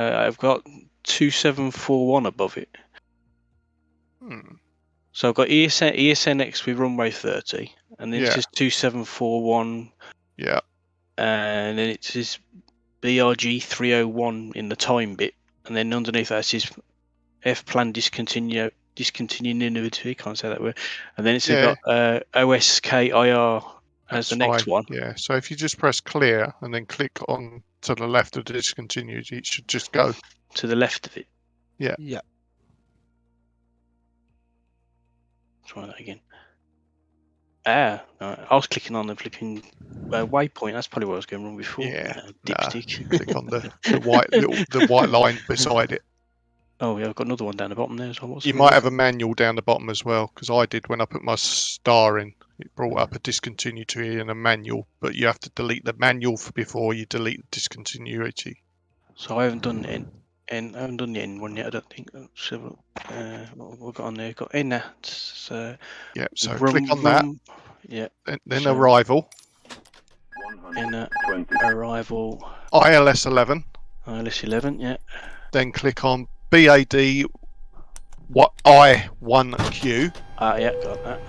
I've got 2741 above it. So I've got ESNX with runway 30, and then it says 2741. Yeah. And then it says BRG 301 in the time bit, and then underneath that it says F plan discontinue innovative. Can't say that word. And then it's got OSKIR as the next one. Yeah. So if you just press clear and then click on to the left of the discontinued, it should just go to the left of it. Yeah. Yeah. Try that again. No, I was clicking on the flipping waypoint. That's probably what I was going wrong before. Yeah. Dipstick. Click on the white line beside it. Oh yeah, I've got another one down the bottom there as well. You might have a manual down the bottom as well, because I did when I put my star in. It brought up a discontinuity and a manual, but you have to delete the manual before you delete the discontinuity. So I haven't done I haven't done the N one yet. I don't think. So, what we've got on there? Got ENAT. So yeah. So click on that. Yeah. Then arrival. ENAT arrival. ILS 11. ILS 11. Yeah. Then click on BAD I1Q. Yeah, got that.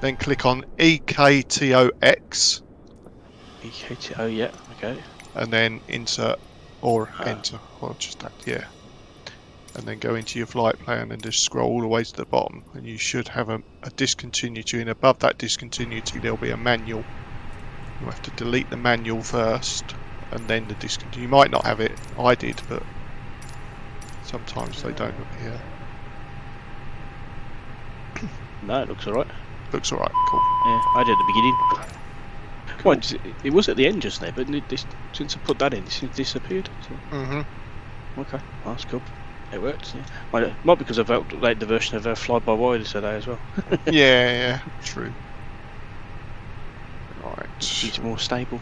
Then click on EKTOX. EKTO, yeah, okay. And then insert or enter, or just that, yeah. And then go into your flight plan and just scroll all the way to the bottom, and you should have a discontinuity, and above that discontinuity there'll be a manual. You have to delete the manual first, and then the discontinuity. You might not have it. I did, but sometimes they don't appear. No, it looks alright. Looks alright, cool. Yeah, I did at the beginning. Cool. Well, it was at the end just there, but since I put that in, it's disappeared. So. Okay, well, that's cool. It works, yeah. Well, not because I've updated the version of Fly-by-Wire today as well. yeah, true. Right. It's more stable.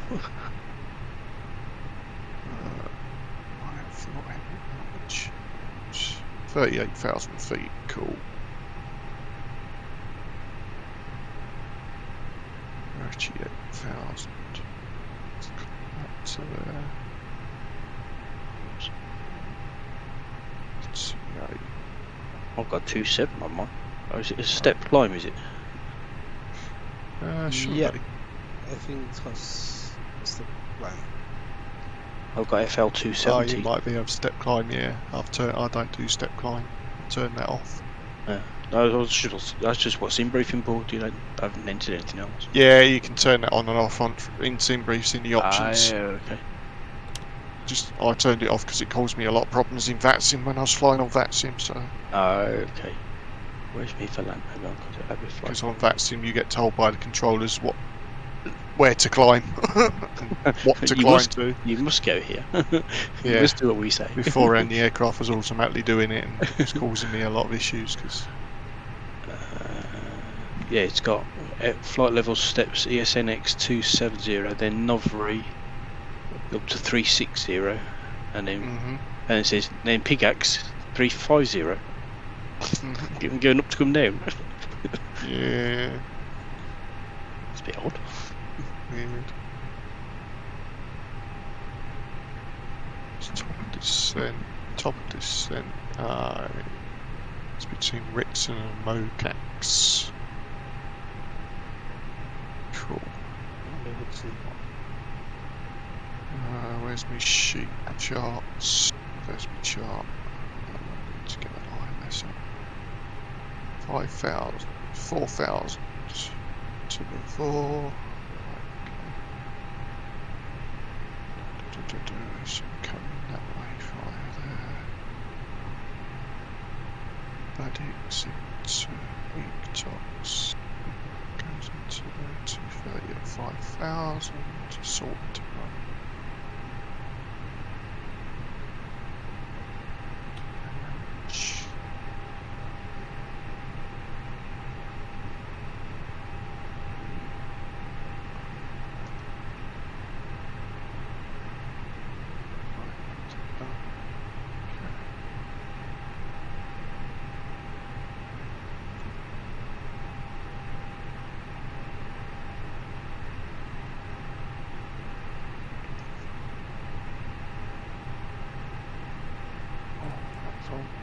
38,000 feet, cool. 38,000. So there. I've got 2.7 on mine. Oh, is it a step climb, is it? Yeah. I think it was a step climb. I've got FL 270. Oh, you might be able to step climb, yeah. I don't do step climb. Turn that off. Yeah. No, that's just what's in briefing board. I haven't entered anything else. Yeah, you can turn that on and off in sim briefs in the options. Yeah, okay. I turned it off because it caused me a lot of problems in VATSIM when I was flying on VATSIM. So. Okay. Where's me for land? Because on VATSIM you get told by the controllers where to climb, what to climb to. You must go here. You must do what we say. Beforehand, the aircraft was automatically doing it, and it was causing me a lot of issues. Because yeah, it's got flight level steps ESNX 270, then Novri up to 360, and then and it says then Pigax 350. Going up to come down. Yeah, it's a bit odd. Weird. It's top of descent. It's between Ritson and Mocax. Cool. Where's my sheet charts? There's my chart. Let's get an IMS up. 5,000, 4,000 to the 4. So coming that way via there. Buddings into weak tops. Goes into the 230 at 5,000. Sorted to run.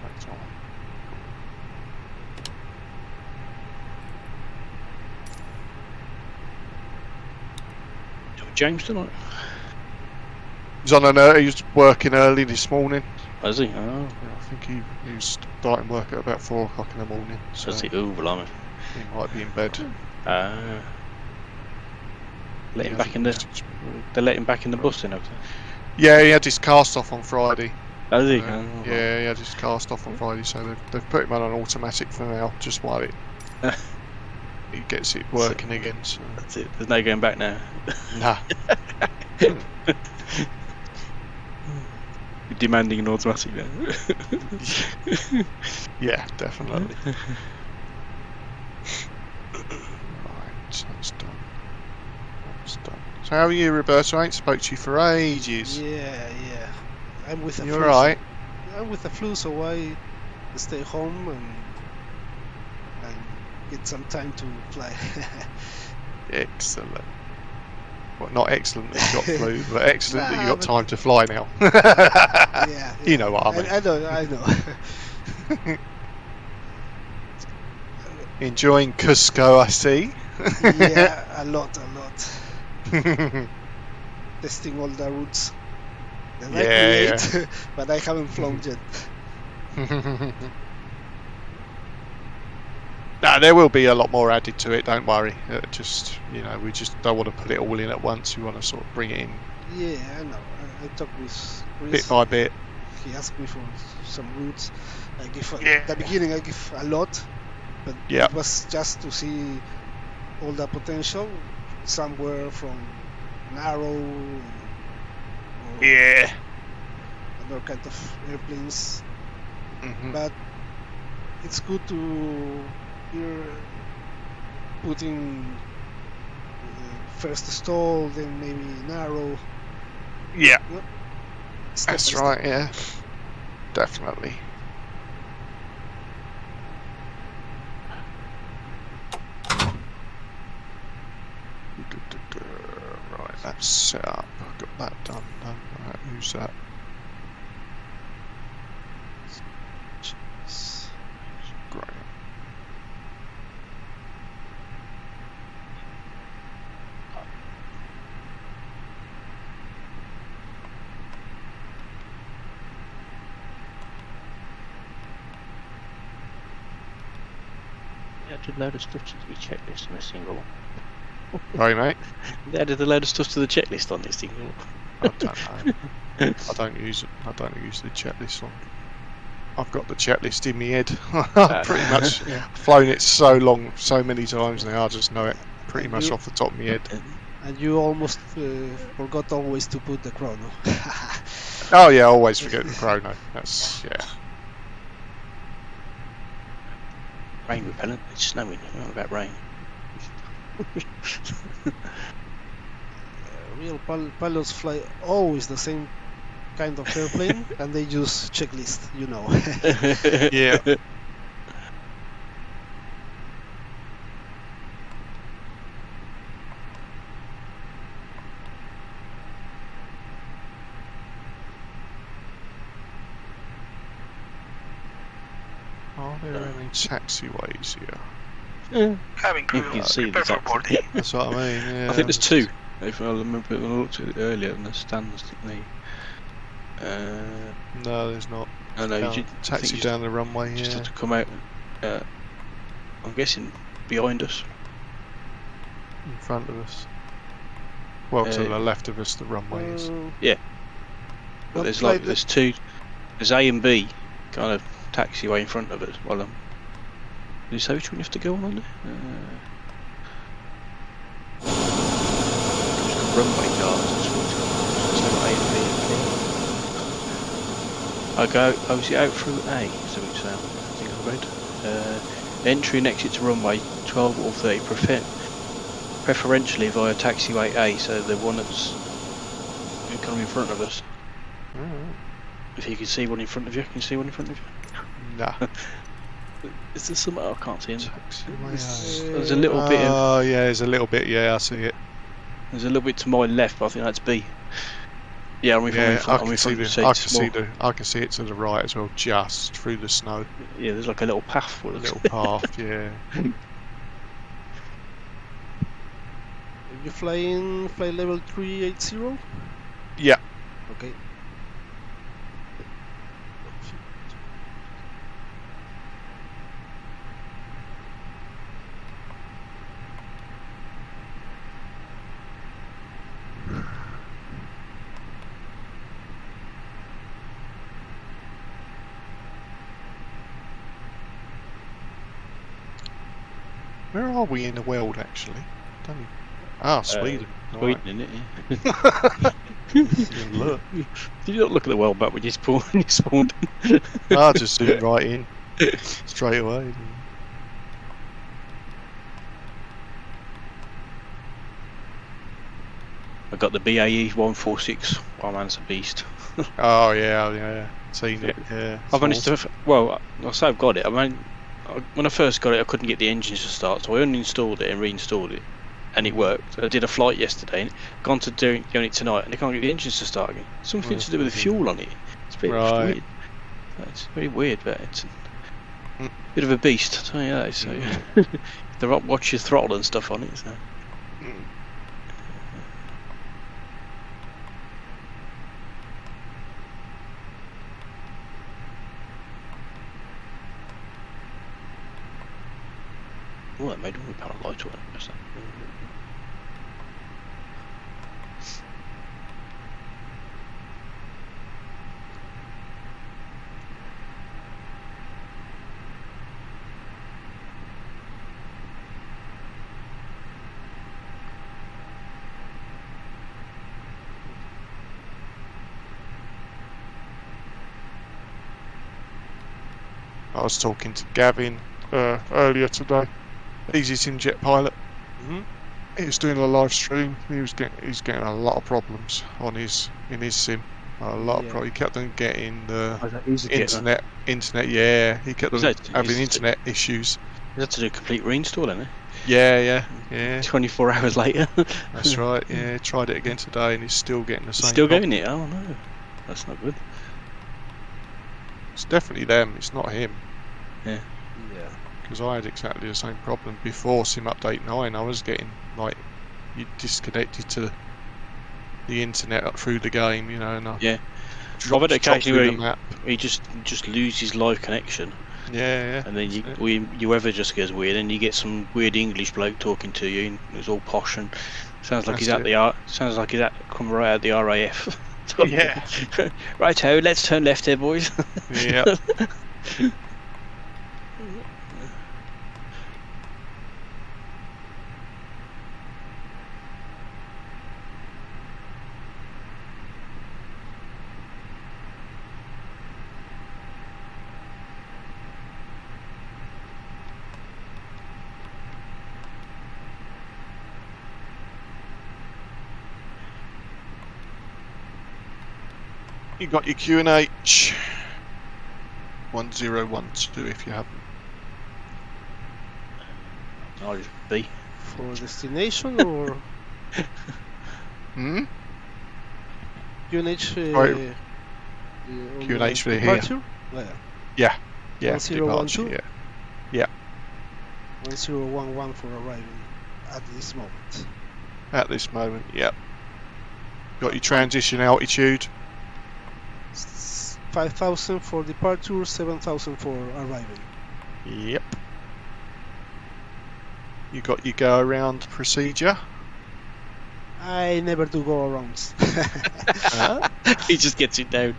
That's all. James tonight? He's on he was working early this morning. Has he? Oh. Yeah, I think he was starting work at about 4 o'clock in the morning. So Has he? Oh, blimey. he might be in bed. Let He him back hasn't in the. messaged me. They let him back in the bus then. Yeah, he had his cast off on Friday. Has he? Yeah, he had his cast off on Friday, so they've put him on an automatic for now, just while he gets it working again. So. That's it. There's no going back now. Nah. You're demanding an automatic now. Yeah, definitely. Right, so that's done. That's done. So how are you, Roberto? I ain't spoke to you for ages. Yeah. I'm with the You flu. alright? I'm with the flu, so I stay home and get some time to fly. Excellent. Well, not excellent that you got flu, but excellent that you Nah, got time to fly now. Yeah. You know what I mean. I know. Enjoying Cusco, I see. Yeah, a lot. Testing all the routes that I create, but I haven't flown yet. Nah, there will be a lot more added to it, don't worry. Just, we just don't want to put it all in at once. We want to sort of bring it in Yeah, I know. I talked with Chris. bit by bit. He asked me for some routes. I give Yeah. at the beginning. I give a lot, but Yeah. it was just to see all the potential. Some were from narrow, or Yeah. other kind of airplanes. Mhm. But it's good to you're putting first stall, then maybe narrow. Yeah. Step That's by step. right, yeah. Definitely. Right, that's set up. I've got that done. Right, who's that? Great. They added a load of stuff to the checklist on this single one. Right, mate. They added a load of stuff to the checklist on this single one. I don't know. I don't use the checklist one. I've got the checklist in my head. Pretty much flown it so many times now. I just know it pretty And much you- off the top of my head. And you almost forgot always to put the chrono. Oh yeah, I always forget the chrono. That's Rain repellent. It's snowing. What about rain? Real pilots fly always the same kind of airplane, and they use checklist. Yeah. Are there any taxiways here? Having You can see the prepare for taxi. boarding. That's what I mean. Yeah. I think there's two. If I remember, when I looked at it earlier, and the stands, didn't they? No, there's not. I know. Oh, taxi down the runway. Just Yeah. had to come out. I'm guessing behind us. In front of us. Well, to Uh, the left of us, the runway is. But But there's like like there's two. There's A and B kind of taxiway in front of us. Well, did you say which one you have to go on there? Runway guards. That's what it's called. So A and B in front. I was out through A. So it's I think I read. Entry and exit to runway 12 or 30. Preferentially via taxiway A. So the one that's kind of in front of us. Alright. If you can see one in front of you, can you see one in front of you? Nah. Is there some? I can't see anything. Taxiway. There's a little bit. Oh yeah, there's a little bit. Yeah, I see it. There's a little bit to my left, but I think that's B. Yeah, I'm Yeah, I can in see front of the. the I seats. can see the. I can see it to the right as well, just through the snow. Yeah, there's like a little path A for it. little path. Yeah. If you fly level 380. Yeah. Okay. Where are we in the world actually? Don't we? Ah, Sweden. Sweden, isn't it? Yeah. Look. Did you not look at the world map when you spawned? I just zoomed right in straight away. I got the BAE 146. Oh, man's a beast. Oh yeah. Seen it. Yeah. I've managed to. Well, I say I've got it. I mean, when I first got it, I couldn't get the engines to start, so I uninstalled it and reinstalled it, and it worked. I did a flight yesterday, and gone to doing it tonight, and I can't get the engines to start again. Something to do with the fuel on it. It's a bit weird. It's very weird, but it's a bit of a beast. I tell you that. So the watch your throttle and stuff on it. So. Oh, that made all the panel light on it. I was talking to Gavin earlier today. Easy Simjet pilot. He was doing a live stream. He's getting a lot of problems in his sim. A lot of problems. He kept on getting the internet. Yeah, he kept on having internet issues. You had to do a complete reinstall, didn't he? Yeah. 24 hours later. That's right. Yeah, tried it again today, and he's still getting the same. Still problem. getting it? Oh no, that's not good. It's definitely them. It's not him. Yeah. Because I had exactly the same problem before Sim Update 9. I was getting you disconnected to the internet up through the game, and I've had occasionally where he just loses live connection. Yeah. And then your weather just gets weird, and you get some weird English bloke talking to you, and it's all posh and sounds like he's come right out of the RAF. Yeah. Righto, let's turn left here, boys. Yeah. You got your QNH 1012 if you haven't. I'll just be. For destination or? QNH QNH for here. Departure? Yeah. 1012? Yeah. 1011 for arriving at this moment. At this moment, yep. Got your transition altitude. 5,000 for departure, 7,000 for arriving. Yep. You got your go around procedure. I never do go arounds. He just gets it down.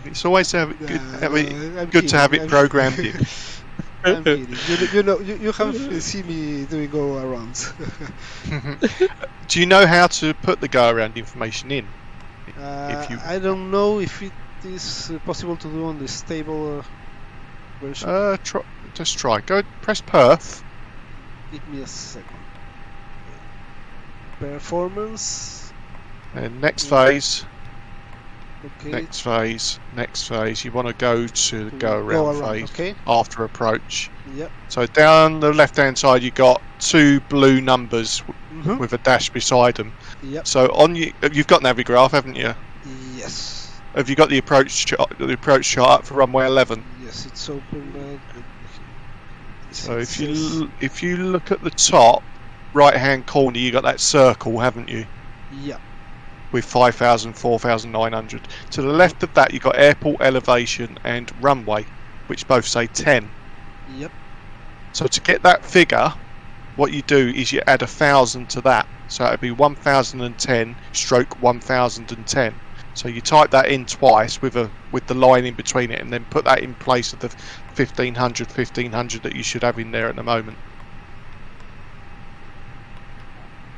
It's always good to have it programmed in. I'm kidding. You have seen me doing go arounds. Do you know how to put the go around information in? I don't know if it is possible to do on the stable version. Just try. Go press Perth. Give me a second. Performance. And next phase. Okay. Next phase. You want to go to the go around phase. Okay. After approach. Yep. So down the left hand side you got two blue numbers with a dash beside them. Yep. So you've got Navigraph, haven't you? Yes. Have you got the approach chart up for runway 11? Yes, it's open, but So if you look at the top right hand corner, you got that circle, haven't you? Yeah. With 5,000, 4,900. To the left of that, you've got airport elevation and runway, which both say 10. Yep. So to get that figure, what you do is you add 1,000 to that. So it'd be 1,010 stroke 1,010. So you type that in twice with the line in between it, and then put that in place of the 1,500 that you should have in there at the moment.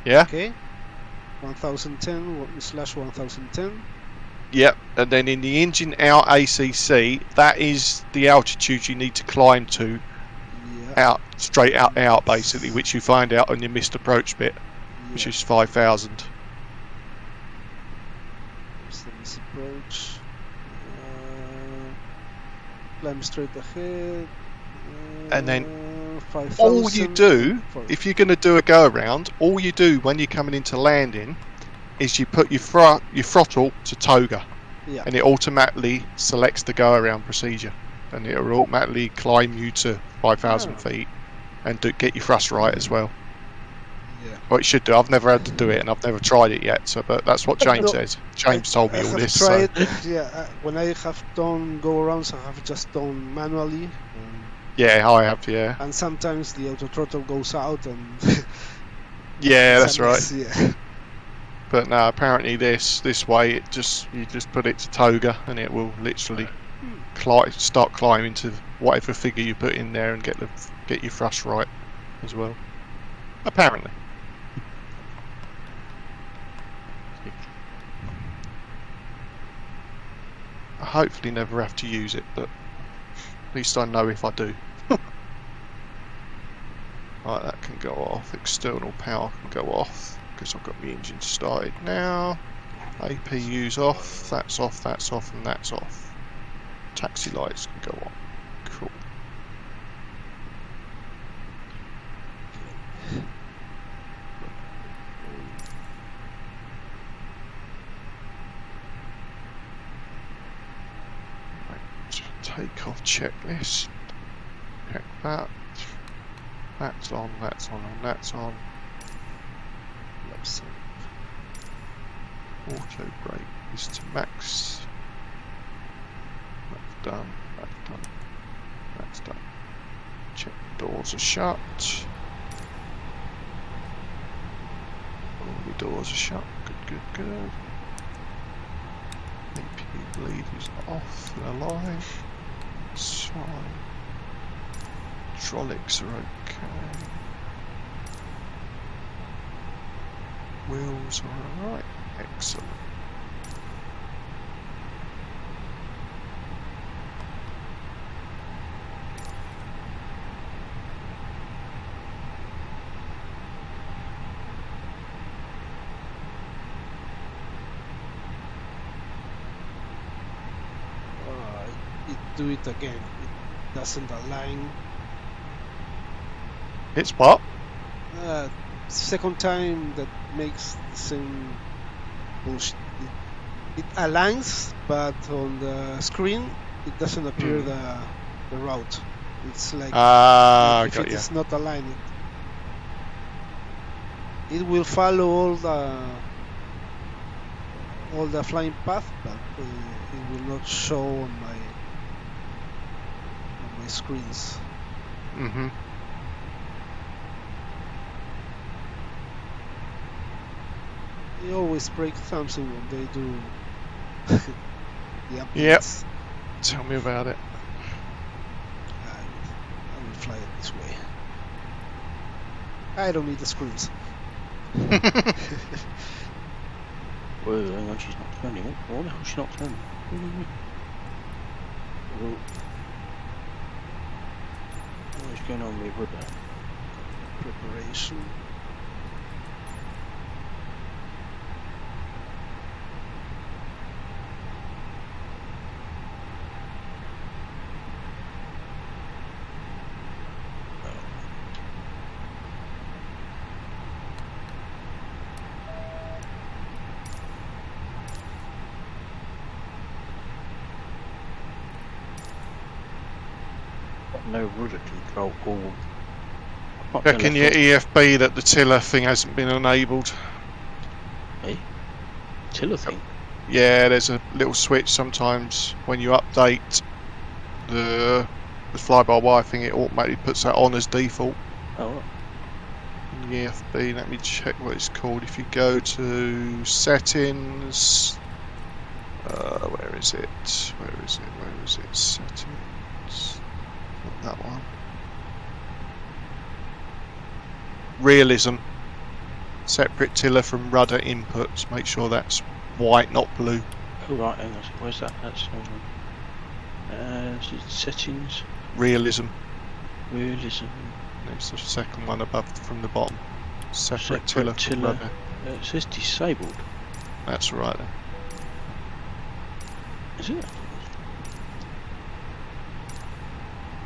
Yeah? Okay. 1,010/1,010. Yep. And then in the engine out ACC, that is the altitude you need to climb to. Yeah. Straight out basically, which you find out on your missed approach bit, which is 5,000. Here's the missed approach. Climb straight ahead. And then 5,000. all you do, if you're going to do a go around, all you do when you're coming into landing is you put your throttle to toga, and it automatically selects the go around procedure, and it will automatically climb you to 5,000 feet and get your thrust right as well. Yeah. Well, it should do. I've never had to do it, and I've never tried it yet. So, but that's what James says. James told me all this. Tried, when I have done go arounds, I have just done manually. Yeah, I have. Yeah. And sometimes the auto throttle goes out, and yeah, that's right. Yeah. But no, apparently this way, you just put it to toga, and it will literally start climbing to whatever figure you put in there, and get your thrust right as well. Apparently. I hopefully never have to use it, but at least I know if I do. Right, that can go off. External power can go off because I've got the engine started now. APU's off, that's off, and that's off. Taxi lights can go on. Cool. Takeoff checklist. Check that. That's on, that's on, and that's on. Let's see. Auto brake is to max. That's done, that's done, that's done. Check the doors are shut. All the doors are shut. Good. APU bleed is off and alive. It's fine. Hydraulics are okay. Wheels are alright. Excellent. Do it again. It doesn't align. It's what? Second time that makes the same bullshit. It aligns, but on the screen it doesn't appear the route. It's like if it is not aligned, it will follow all the flying path, but it will not show on my screens. Mm-hmm. They always break something when they do the updates. Yep. Tell me about it. I will fly it this way. I don't need the screens. Whoa, hang on, she's not turning. What the hell? She's not turning. What's going on with rudder? Preparation. No rudder control. Or Checking your EFB that the tiller thing hasn't been enabled. tiller thing. Yeah, there's a little switch sometimes when you update the fly-by-wire thing, it automatically puts that on as default. Oh, right. In the EFB, let me check what it's called. If you go to settings, where is it? Settings. Not that one. Realism. Separate tiller from rudder inputs. Make sure that's white, not blue. Oh, right. Hang on. Where's that? That's settings. Realism. Realism. It's the second one above from the bottom. Separate tiller from rudder. It says disabled. That's right then. Is it?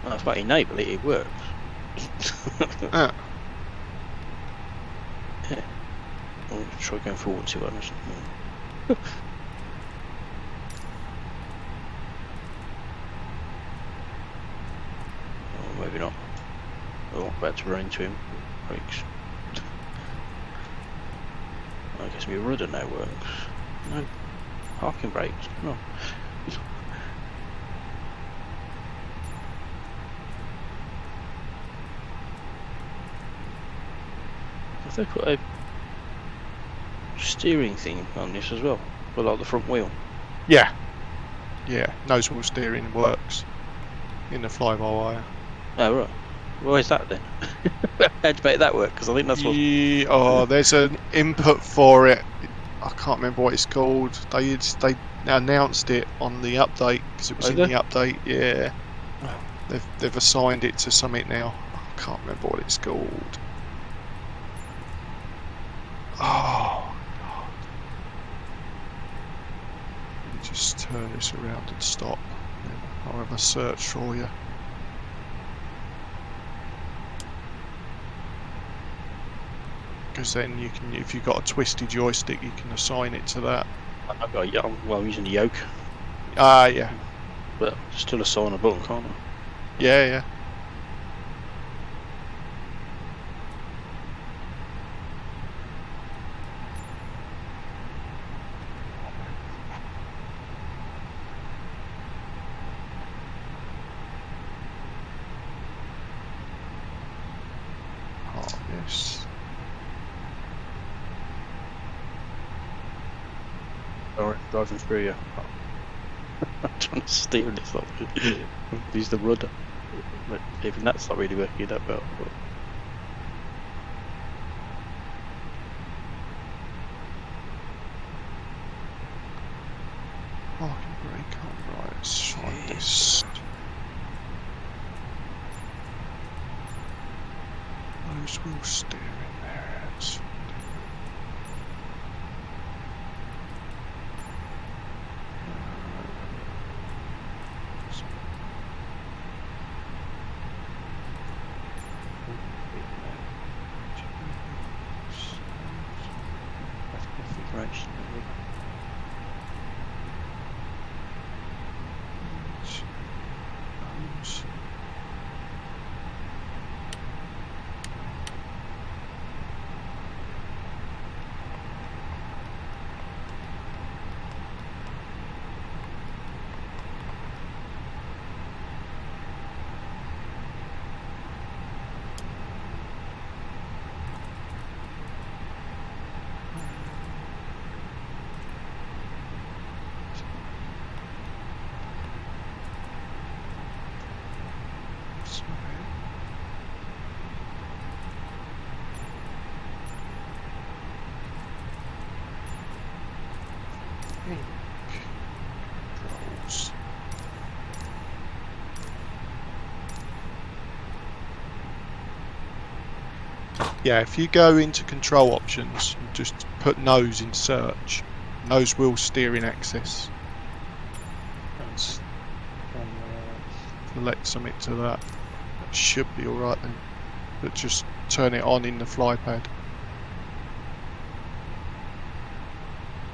Oh, that's about enable it. It works. Ah. Yeah. I'll try going forward and see what happens. Oh, maybe not. Oh, I'm about to run into him. Brakes. I guess my rudder now works. No. Parking brakes. No. Have they put a steering thing on this as well? For like the front wheel? Yeah. Yeah, nose wheel steering works in the fly-by-wire. Oh, right. Where's that then? How'd you make that work? Because I think that's what... Oh, there's an input for it. I can't remember what it's called. They announced it on the update because it was in the update. Yeah, they've assigned it to something now. I can't remember what it's called. Oh God! Let me just turn this around and stop. I'll have a search for you. Because then you can, if you've got a twisty joystick, you can assign it to that. I've got I'm using the yoke. Ah, yeah. But still assign a button, can't I? Yeah, yeah. Oh, yes. Sorry, driving through you. I'm trying to steer this up. Use the rudder. But even that's not really working that well. But... Parking brake on, right, let's find this. Nose wheel steering there. Let's find it. Configuration. Controls. Yeah, if you go into control options and just put nose in search, nose wheel steering access, and select something to that, that should be alright then. But just turn it on in the fly pad.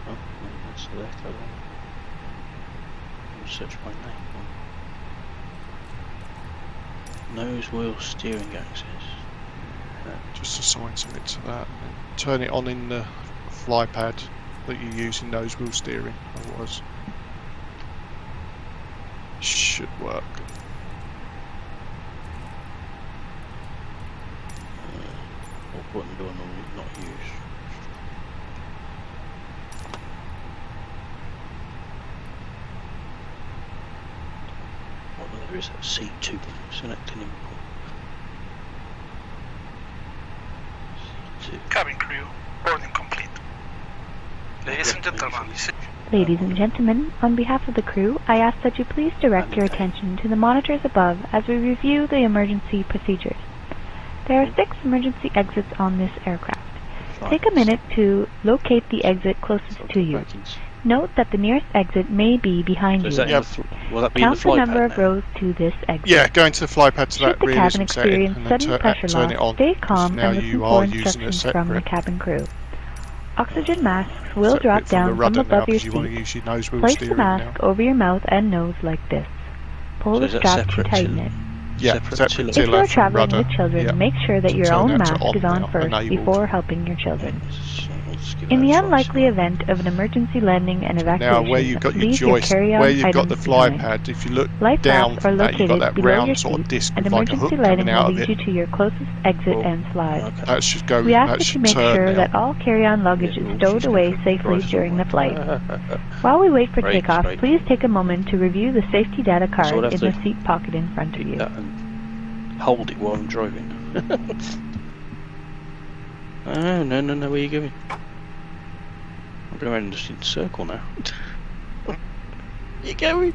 Oh, that's select. I don't search my name. Nose wheel steering access. Just assign something to that. And turn it on in the fly pad that you use in nose wheel steering. Otherwise, should work. What button do I normally not use? There is that C2 selecting input. C2. Cabin crew, boarding complete. Ladies and gentlemen, Ladies and gentlemen, on behalf of the crew, I ask that you please direct your attention to the monitors above as we review the emergency procedures. There are 6 emergency exits on this aircraft. Take a minute to locate the exit closest to you. Note that the nearest exit may be behind you. Will that be Count the number of now? rows to this exit. Yeah, go into the fly pad to Should that the cabin realism setting experience and then sudden pressure turn loss, it on. stay 'cause calm now and listen you for are using a instructions from the separate, cabin crew. Oxygen masks will separate drop from the down from rudder now above your because you want to seat. use your nose wheel Place the steering now. mask over your mouth and nose like this. Pull So the is that strap to separate tighten till- it. Yeah, separate separate If tiller you are from traveling rudder. with children, Yeah. make sure that So your turn own that to mask on is on now, first enabled. before helping your children. I'll just give In that the a try, unlikely so- event of an emergency landing and Now evacuation, where you've got your leave your joist, carry-on where you've got items the fly behind. pad, if you look Life down rafts are from that, you've got located that below your round sort of seat, disc and with like a emergency hook lighting coming will out of lead you it. to your closest exit Oh, and slide. Okay. That should go. We ask That that you should make turn sure now. that all carry-on luggage Yeah, is well, stowed she's away gonna safely drive us during the all flight. right. While we wait for Brakes, takeoff, brakes. please take a moment to review the safety data So card I'll have in to the seat pocket in front of Pick you. that and hold it while I'm driving. Oh, no, where are you going? I'm going around just in a circle now. You going?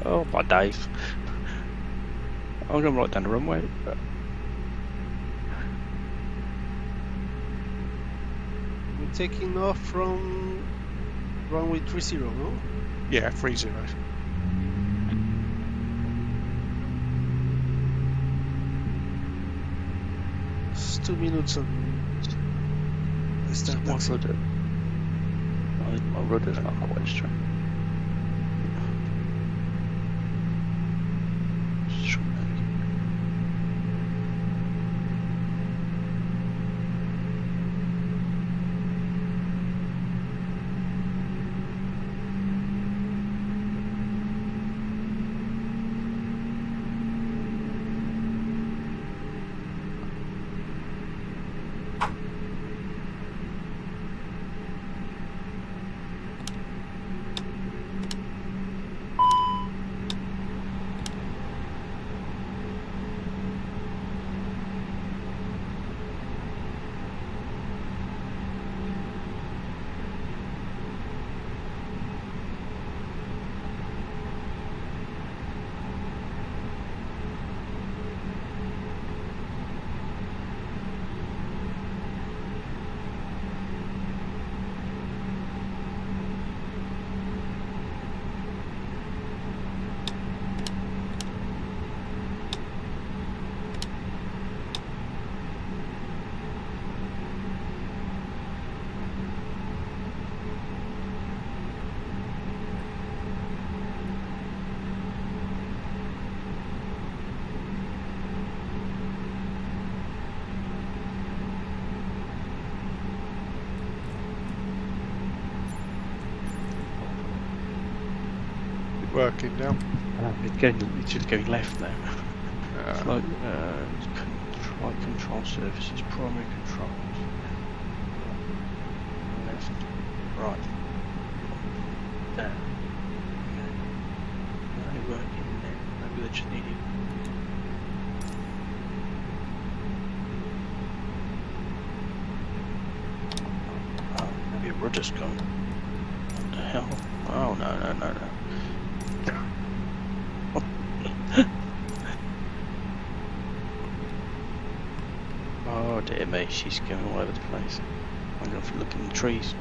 Oh my days. I'm going right down the runway. We're taking off from runway 30, no? Yeah, 30. It's 2 minutes on the start My taxi. rudder. I think my rudder's not quite straight. Working now. It's just going left now. It's Uh, like control surfaces, primary controls. Left, right, down. Okay. They working there. Maybe they just need it. Oh, maybe a rudder's gone. What the hell? Oh no. Oh dear me, she's going all over the place. I'm going to look in the trees.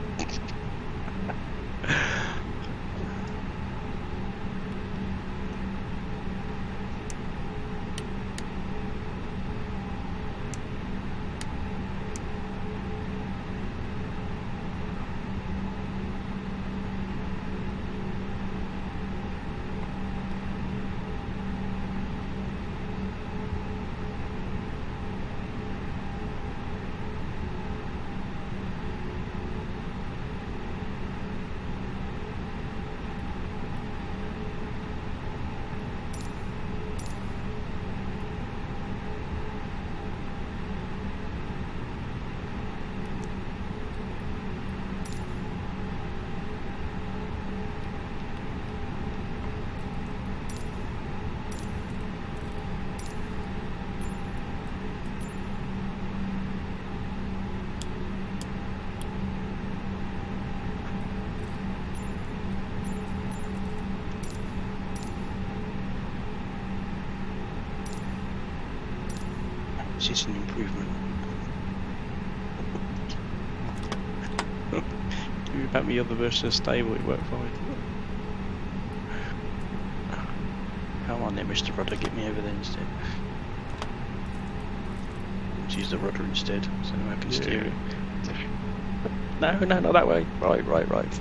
Is this an improvement? If you back me other version of stable, it worked fine. Come on then, Mr. Rudder, get me over there instead. Let's use the rudder instead, so I can steer it. No, not that way. Right.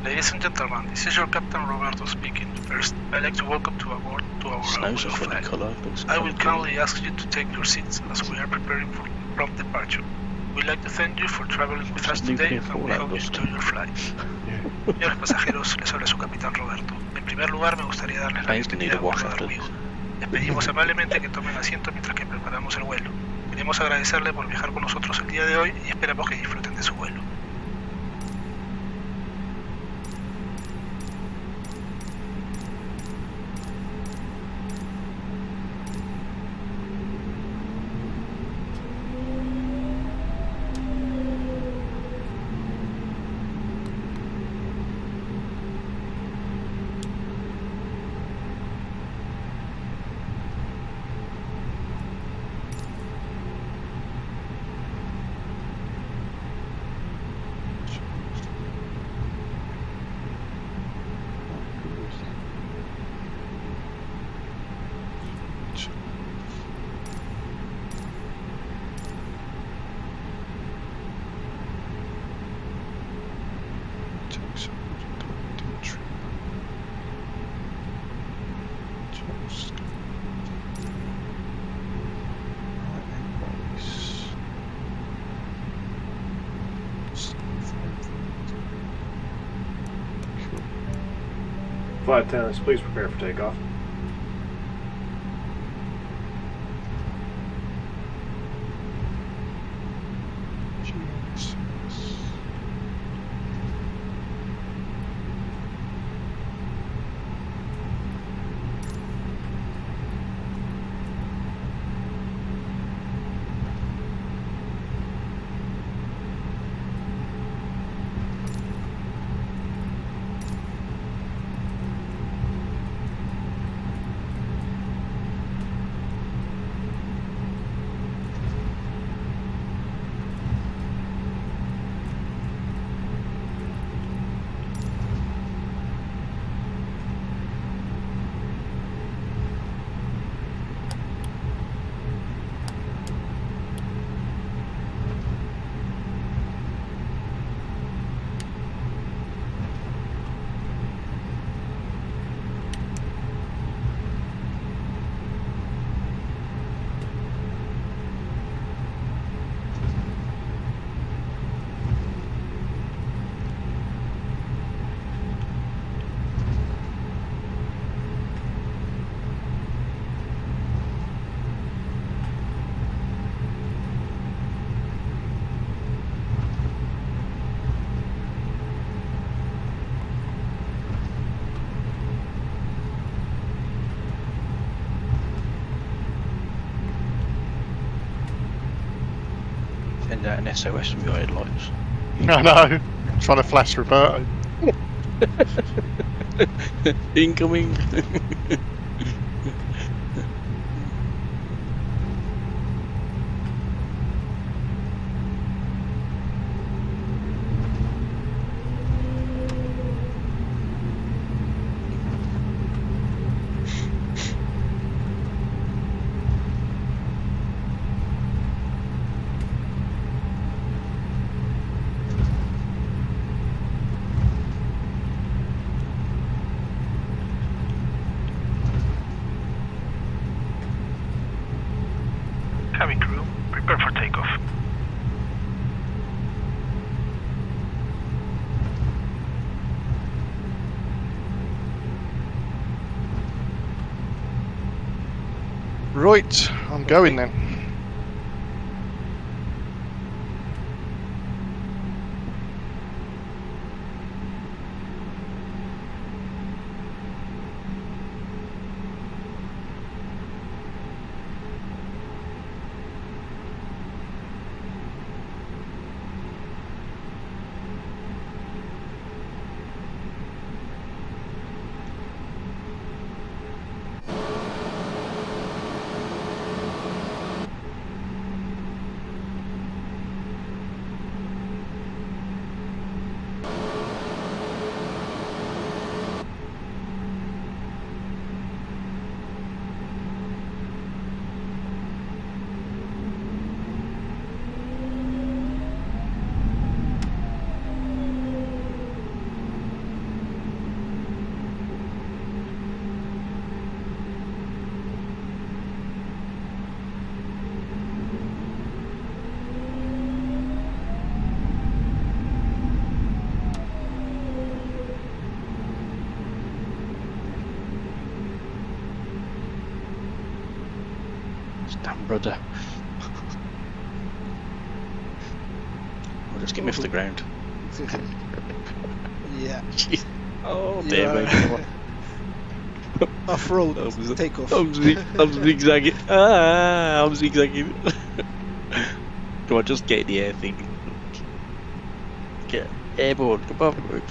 Ladies and gentlemen, this is your Captain Roberto speaking. First, I'd like to welcome to aboard to our Snow's a Airwego funny flight. colour. I will kindly ask you to take your seats as we are preparing for prompt departure. We'd like to thank you for traveling with us today and we hope you enjoy your flight. Señores pasajeros, les habla su capitán Roberto. En primer lugar, me gustaría darles la bienvenida a bordo de Arvidsjaur. Les pedimos amablemente que tomen asiento mientras que preparamos el vuelo. Queremos agradecerle por viajar con nosotros el día de hoy y esperamos que disfruten de su vuelo. Flight attendants, please prepare for takeoff. Send out an SOS from your headlights. I know. Trying to flash Roberto. Incoming. Cabin crew, prepare for takeoff. Right, I'm going then. Damn brother. I'll just get me off the ground. Yeah. Jeez. Oh, You damn, are mate. Off-road That was- takeoff. I'm zigzagging. I'm zigzagging. Do I just get in the air thing? Get airborne. Come on.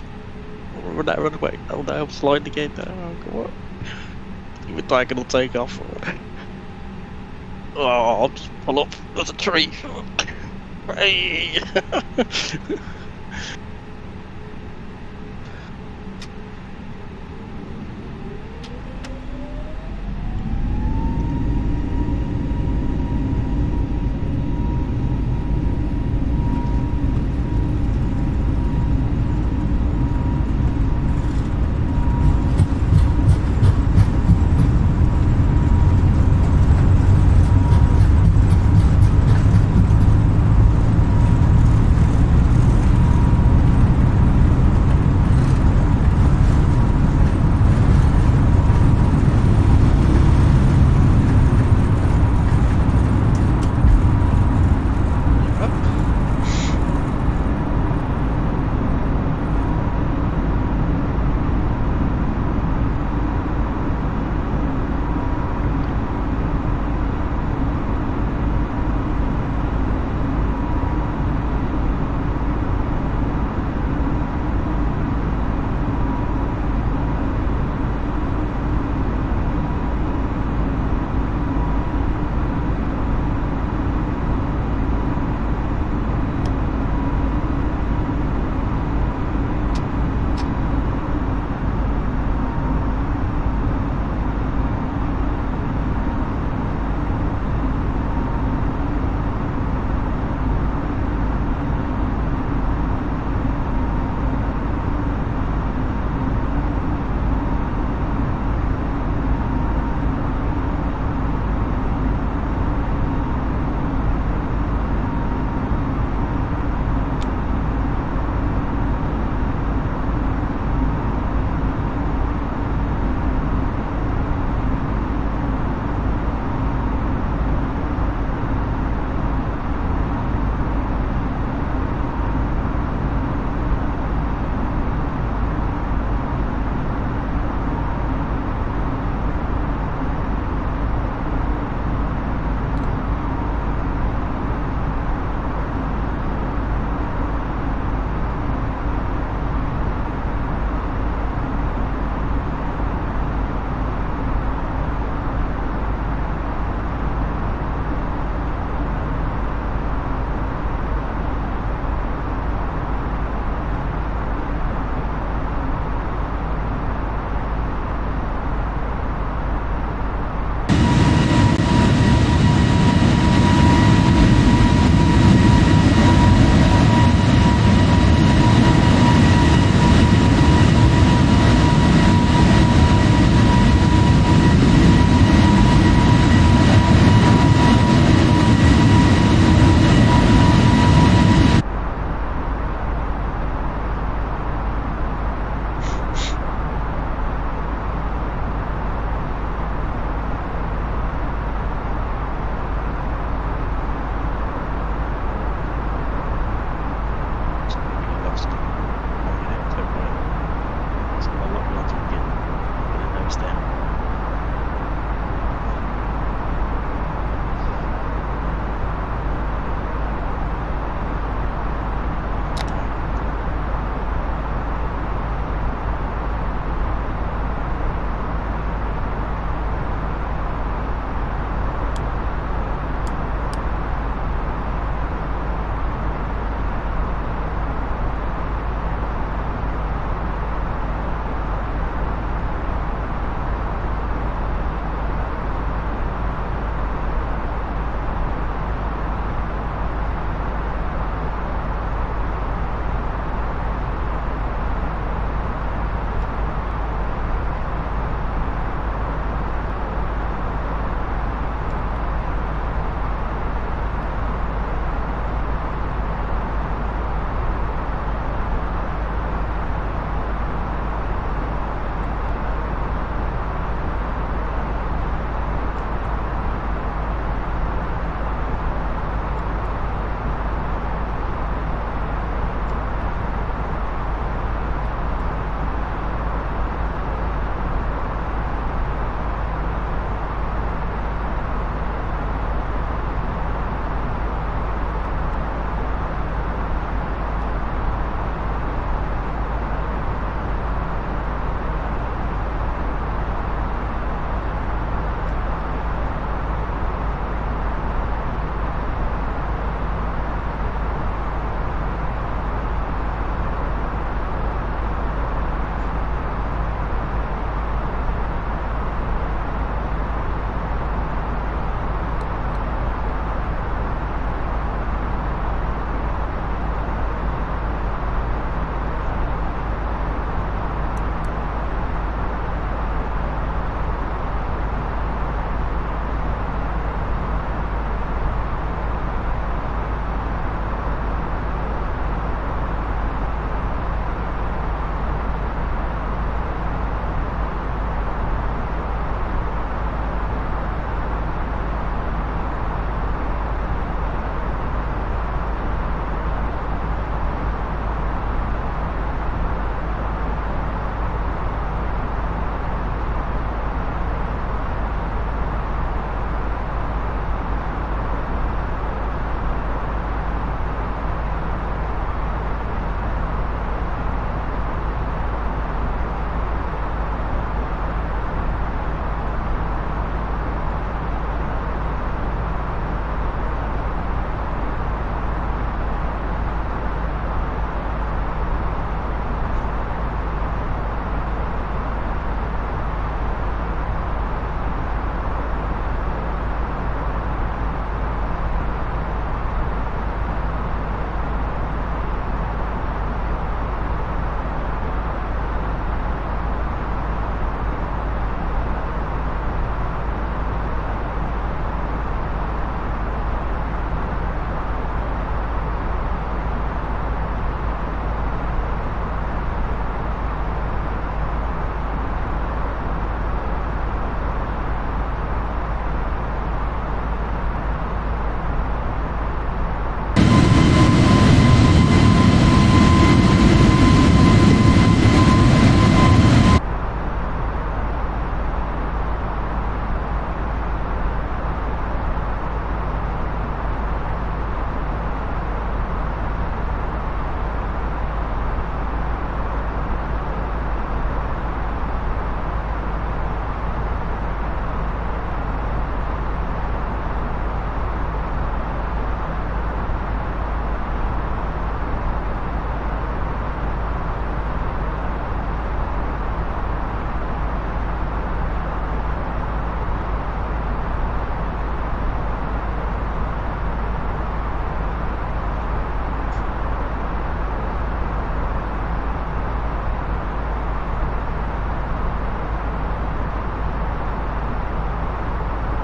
Run away. Oh no, I'm sliding again. Oh, come on. We're diagonal takeoff. Oh, I'll just pull up. There's a tree. Hey.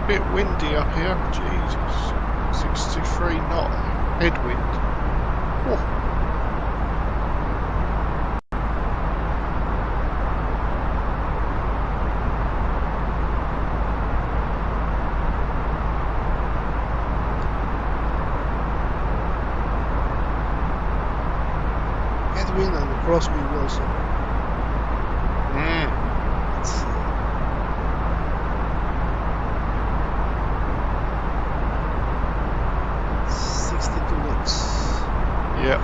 Bit windy up here. Jesus. 63 knot headwind. Oh. Headwind and crosswind also. It's, 62 knots. Yeah.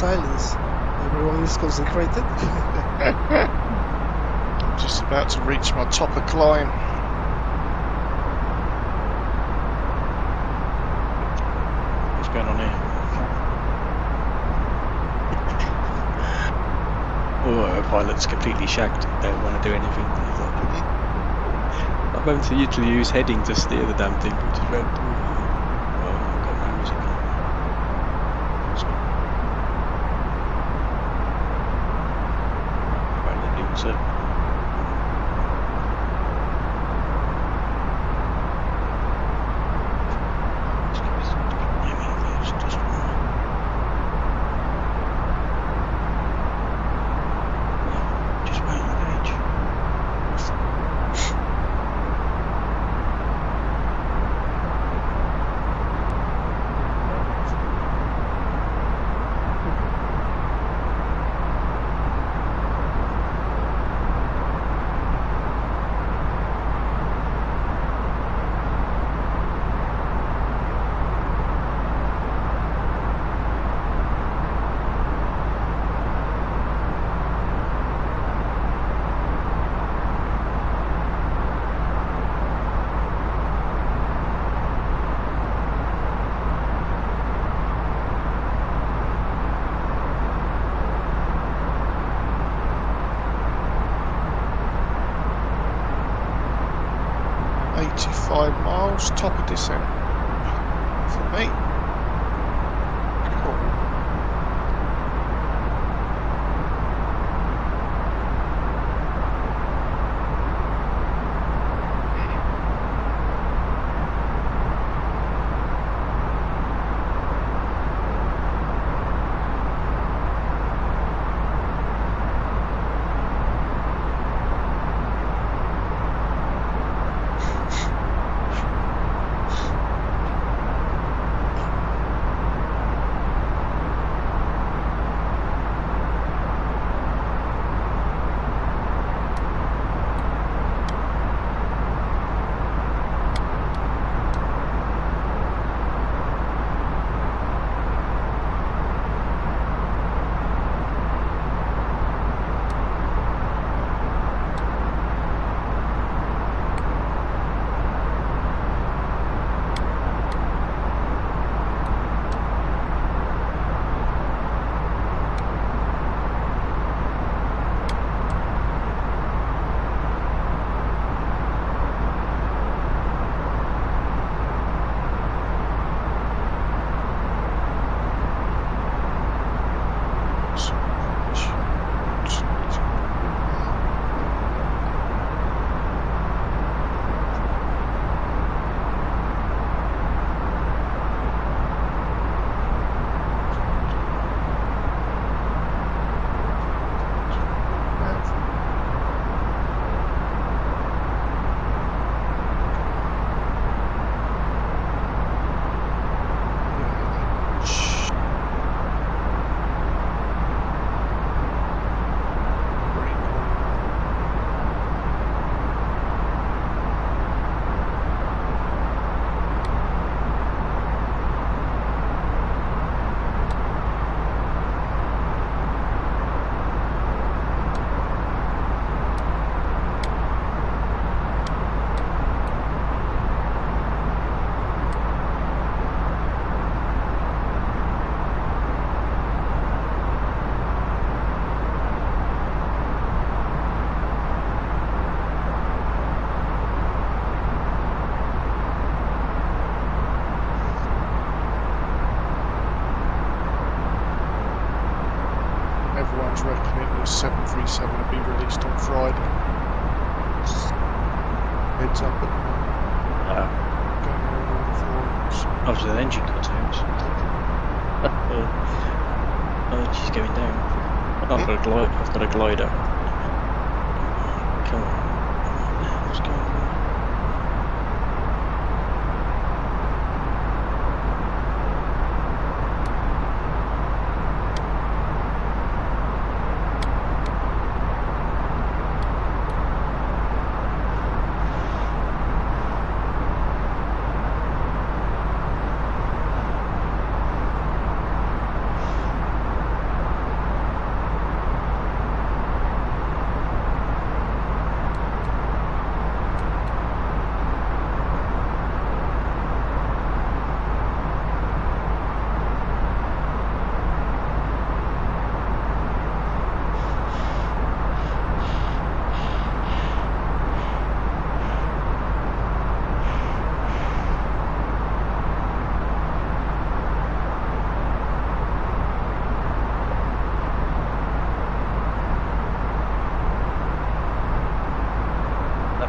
silence. Everyone is concentrated. I'm just about to reach my top of climb. What's going on here? Oh, our pilot's completely shagged. Don't want to do anything. He's like, I'm having to usually use heading to steer the damn thing, which is very cool. Oh, I've got no music. Right, let me insert. Top of descent for me. Cool. Everyone's reckoning the 737 will be released on Friday. Heads up at the moment. Going around all the forums. After the engine cut out. Oh, she's going down. I've got a glider. Come on. What's going on?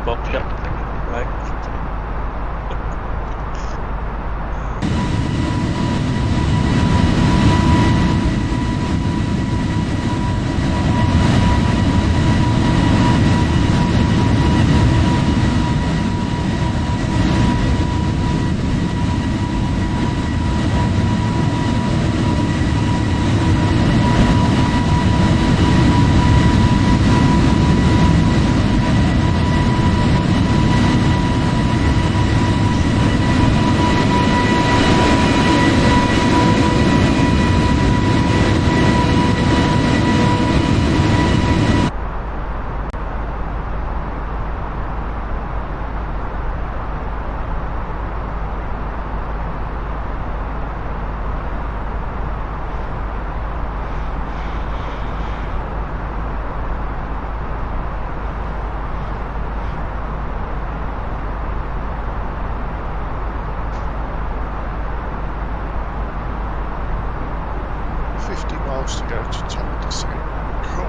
box up. Right. To go to top of the descent. Cool.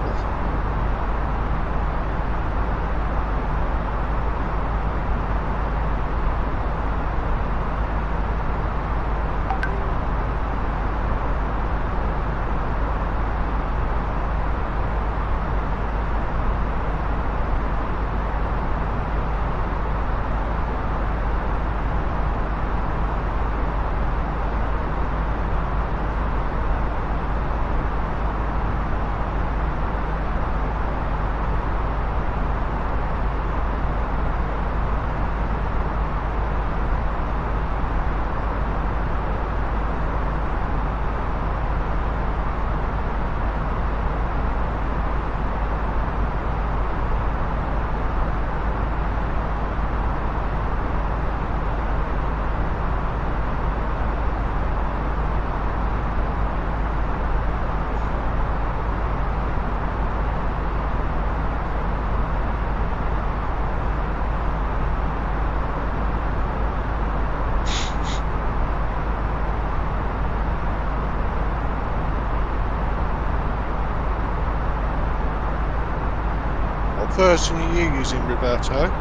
Version are you using, Roberto?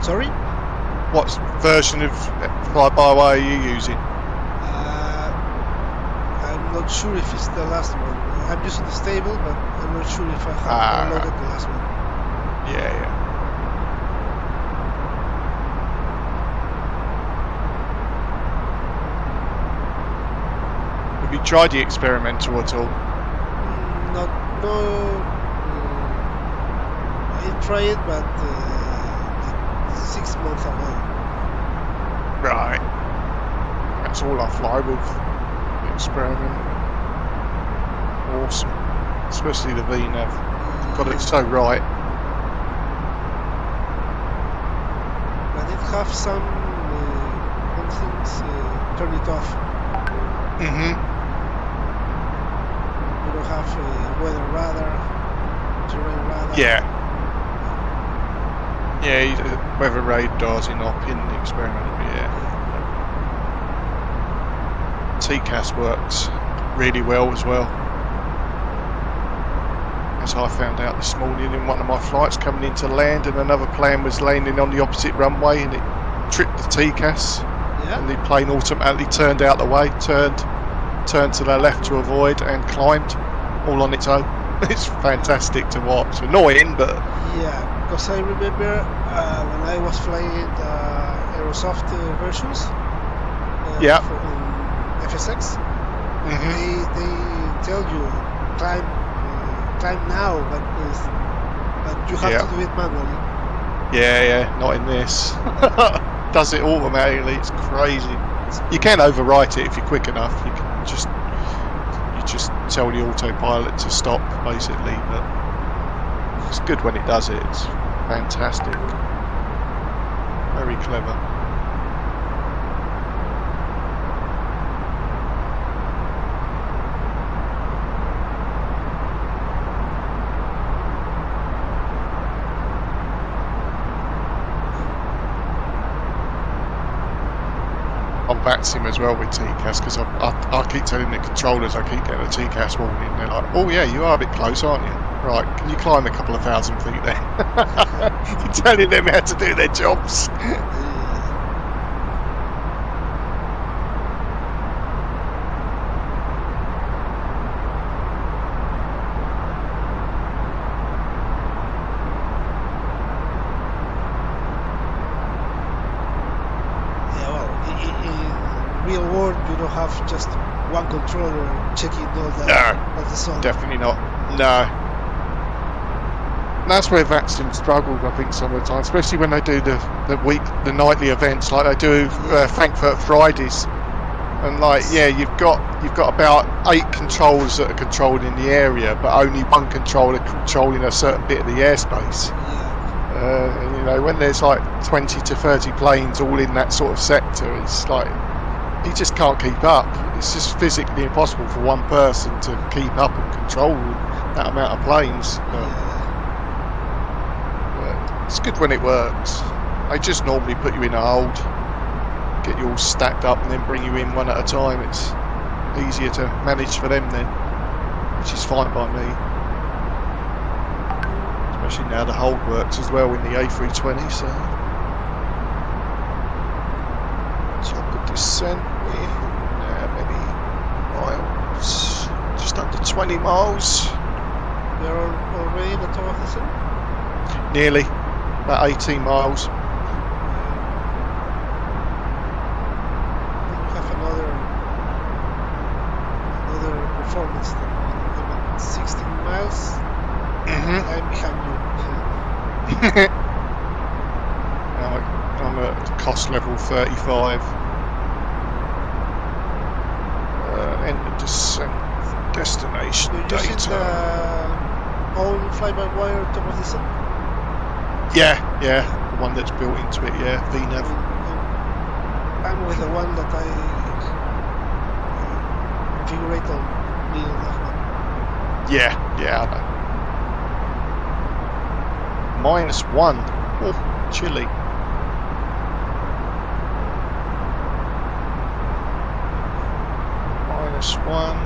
Sorry? What version of fly-by-wire are you using? I'm not sure if it's the last one. I'm using the stable, but I'm not sure if I have downloaded the last one. Yeah. Have you tried the experimental at all? No. I tried it, but 6 months ago. Right. That's all I fly with. The experiment. Awesome. Especially the VNAV. Got it so right. But it have some things turn it off. Mm-hmm. You don't have weather radar, terrain radar. Yeah. Yeah, weather radar's in op in the experimental, yeah. TCAS works really well as well. As I found out this morning in one of my flights coming into land, and another plane was landing on the opposite runway and it tripped the TCAS. Yeah. And the plane automatically turned out the way, turned to the left to avoid and climbed all on its own. It's fantastic to watch. Annoying, but... Yeah, because I remember when I was flying the Aerosoft versions on FSX, they tell you climb now, but you have to do it manually. Yeah, not in this. Does it automatically, it's crazy. You can overwrite it if you're quick enough. You can just tell the autopilot to stop, basically, but it's good when it does it. It's fantastic. Very clever. I'll match him as well with TCAS because I keep telling the controllers I keep getting a TCAS warning. They're like, oh yeah, you are a bit close, aren't you? right, can you climb a couple of 1,000 feet there? You're telling them how to do their jobs. Have just one controller checking all the zone. Definitely not. No. And that's where Vaxton struggled, I think, some of the time, especially when they do the nightly events like they do Frankfurt Fridays. And you've got about 8 controllers that are controlling the area, but only one controller controlling a certain bit of the airspace. And, when there's like 20 to 30 planes all in that sort of sector, it's like you just can't keep up. It's just physically impossible for one person to keep up and control that amount of planes. But it's good when it works. They just normally put you in a hold, get you all stacked up, and then bring you in one at a time. It's easier to manage for them then, which is fine by me. Especially now the hold works as well in the A320. So. Chopper descent in many miles, just under 20 miles. We're already in the top of the sun? Nearly, about 18 miles. Then we have another performance then. I'm at 16 miles. I'm behind you. I'm at cost level 35. Enter descent destination data. Using the old fly-by-wire top of the sun? Yeah, the one that's built into it. Yeah, VNav. I'm with the one that I configurate on me on that one. Yeah, I know. -1. Oh, chilly. -1,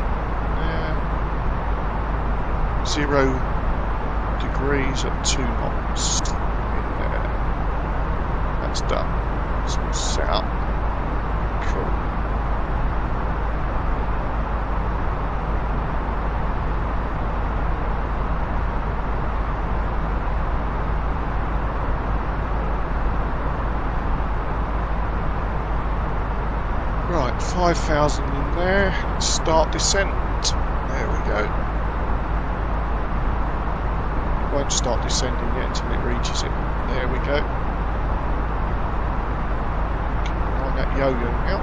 0 degrees at 2 knots in there. That's done. It's all set up. Cool. Right, 5,000 in there. Let's start descent. There we go. It won't start descending yet until it reaches it. There we go. Keep on that yo-yo now.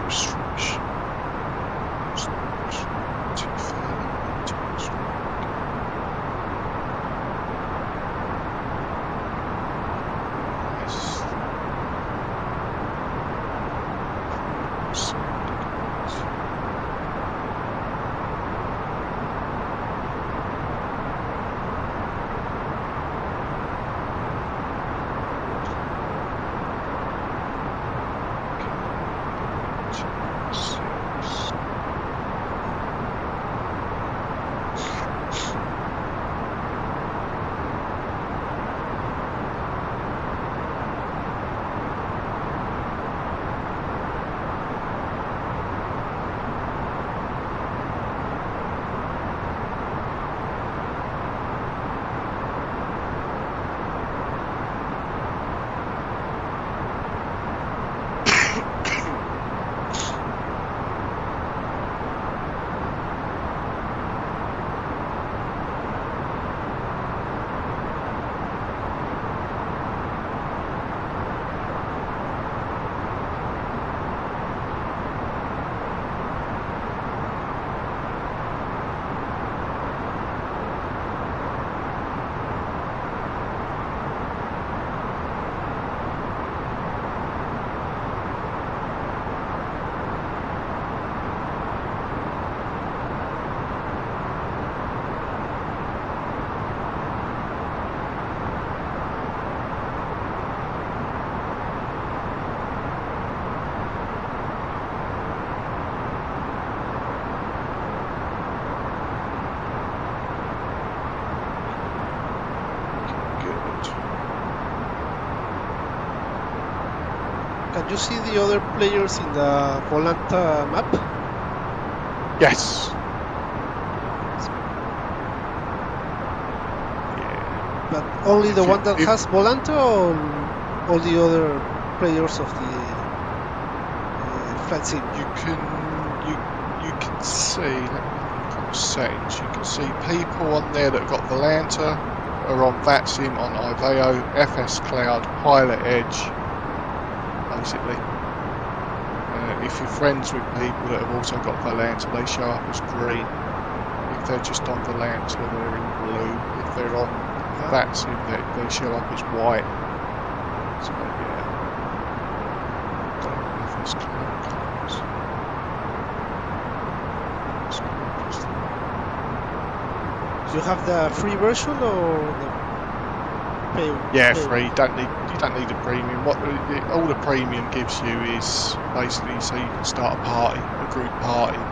Stretch. Can you see the other players in the Volanta map? Yes. But only the one that if- has Volanta, or all the other players of the flight sim? You can see, let me look on settings, you can see people on there that have got Volanta are on VATSIM, on Arvidsjaur, FS Cloud, Pilot Edge, basically. If you're friends with people that have also got Volanta, they show up as green. If they're just on Volanta, they're in blue. If they're on VATSIM, they show up as white. So yeah. FS Cloud colours. You have the free version or the pay? Yeah, pay? free. You don't need a premium. All the premium gives you is basically so you can start a group party,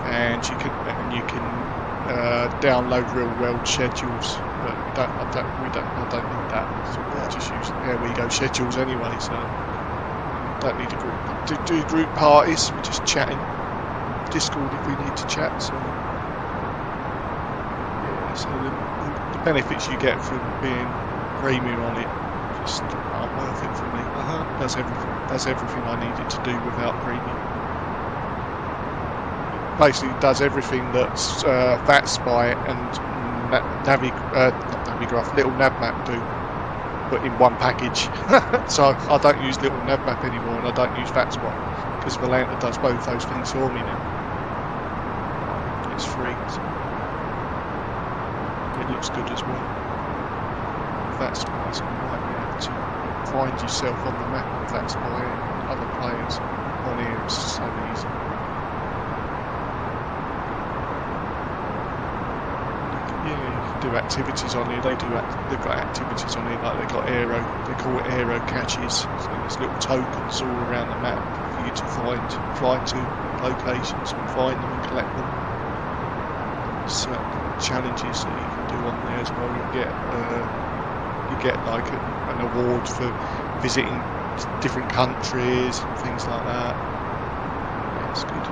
and you can download real world schedules. But I don't need that. So I just use Airwego schedules anyway. So don't need a group. Do group parties. We're just chatting. Discord if we need to chat. So. So the benefits you get from being premium on it just aren't worth it for me. Does everything I need it to do without premium. Basically does everything that's VATSpy and Navigraph, Little Navmap do, but in one package. So I don't use Little Navmap anymore, and I don't use VATSpy because Volanta does both those things for me now. It's free. So. It looks good as well. VATSpy is a nightmare to find yourself on the map with VATSpy and other players on here. It's so easy. Yeah, you can do activities on here. They've got activities on here like they got aero. They call it aero catches. So there's little tokens all around the map for you to fly to locations and find them and collect them. Certain challenges that you can do on there as well. You get like an award for visiting different countries and things like that. Yeah, it's good.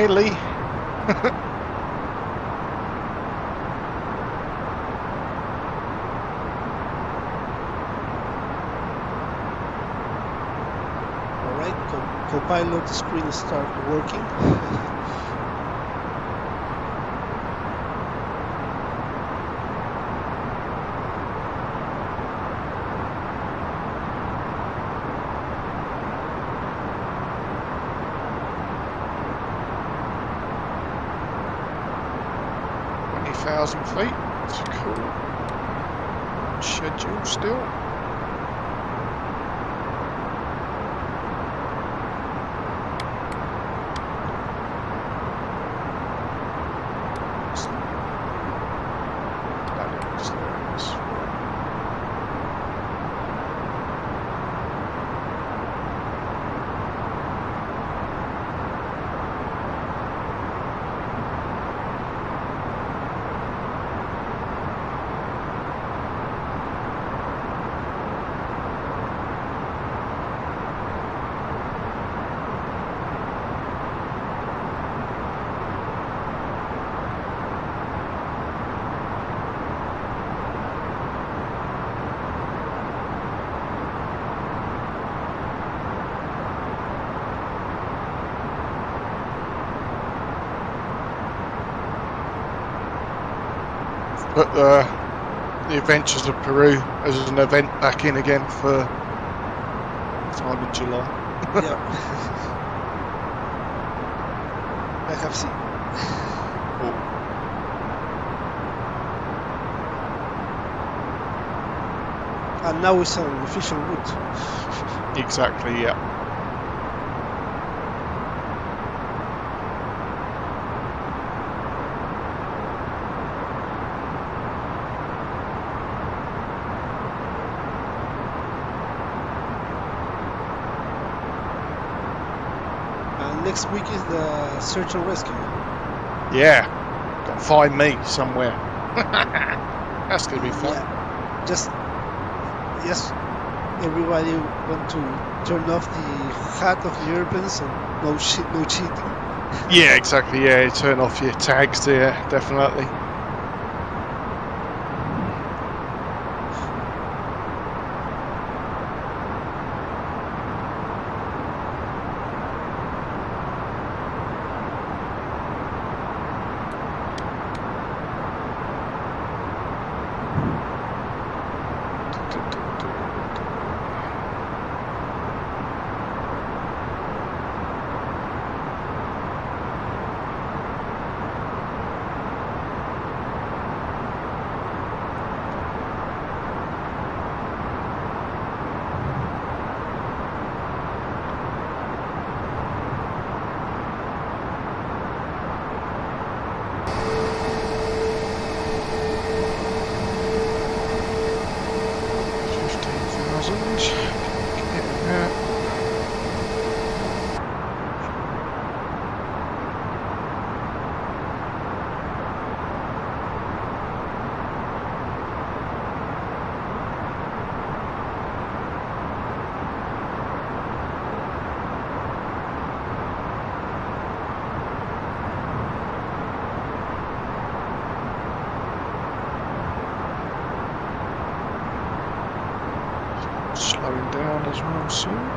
hilly. Alright, co-pilot screen start working. Feet. It's cool. Schedule still. But the Adventures of Peru as an event back in again for time in July. Yeah. I have seen. And now it's an official route. Exactly, yeah. Next week is the search and rescue. Yeah, gotta find me somewhere. That's gonna be fun. Yeah. Just everybody want to turn off the hat of the airplanes and no cheating. Yeah, exactly. Yeah, turn off your tags there, definitely. Slowing down as well soon.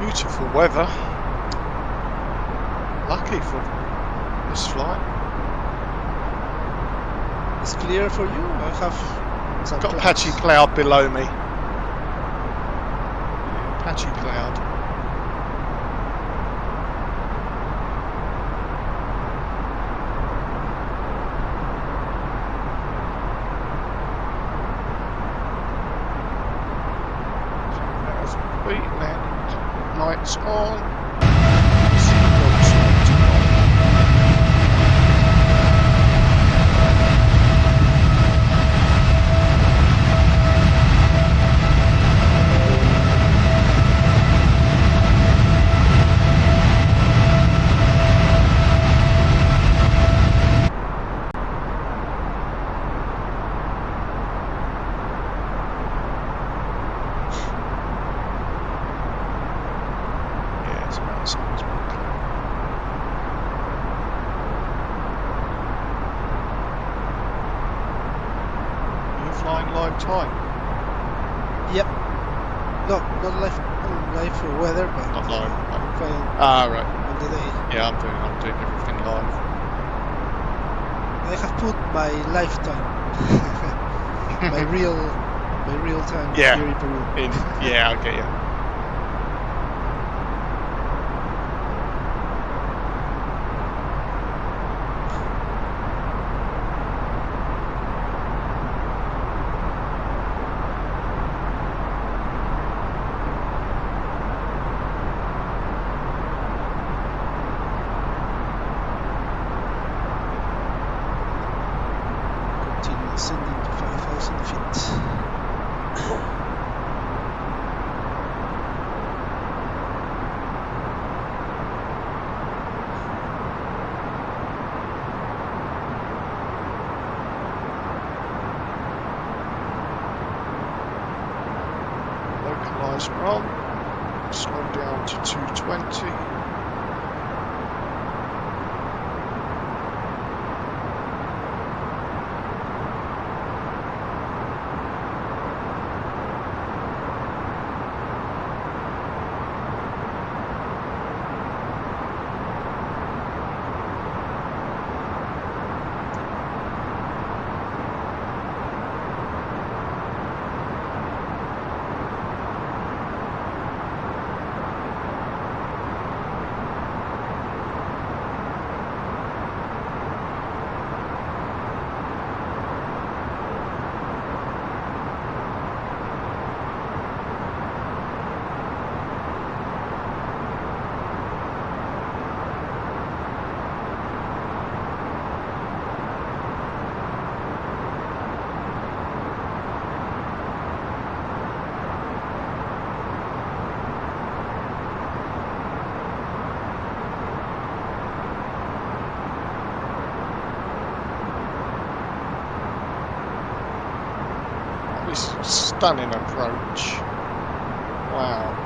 Beautiful weather. Lucky for this flight. It's clear for you? I have some Got clouds. patchy cloud below me. Yeah, patchy cloud. Lights on. Seatbelts on. Time. Yep. No, not live for weather, but Not live. flying Right. on the day. Yeah, I'm doing everything live. I have put my lifetime, my real time Yeah. here in Peru. Yeah, I get you. Ascending to 5,000 feet. Localize run. Slow down to 220. This stunning approach. Wow.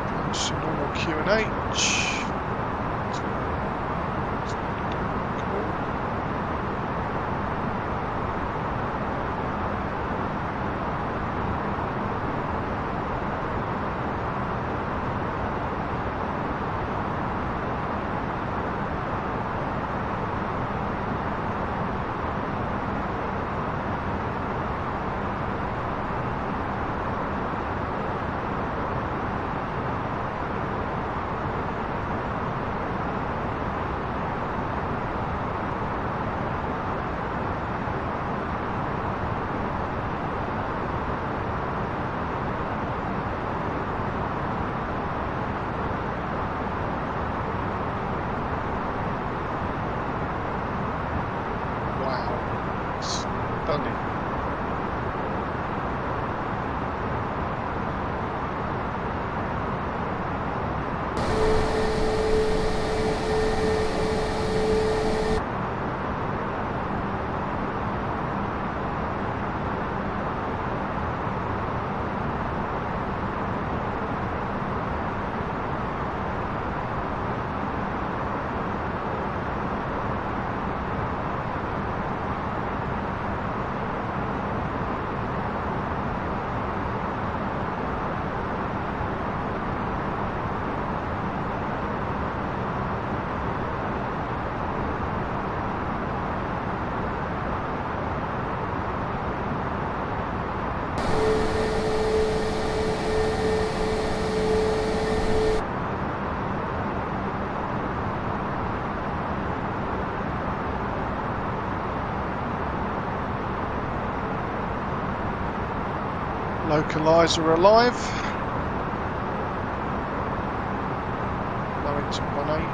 Approach to normal Q&H. Localizer alive. Going to 180.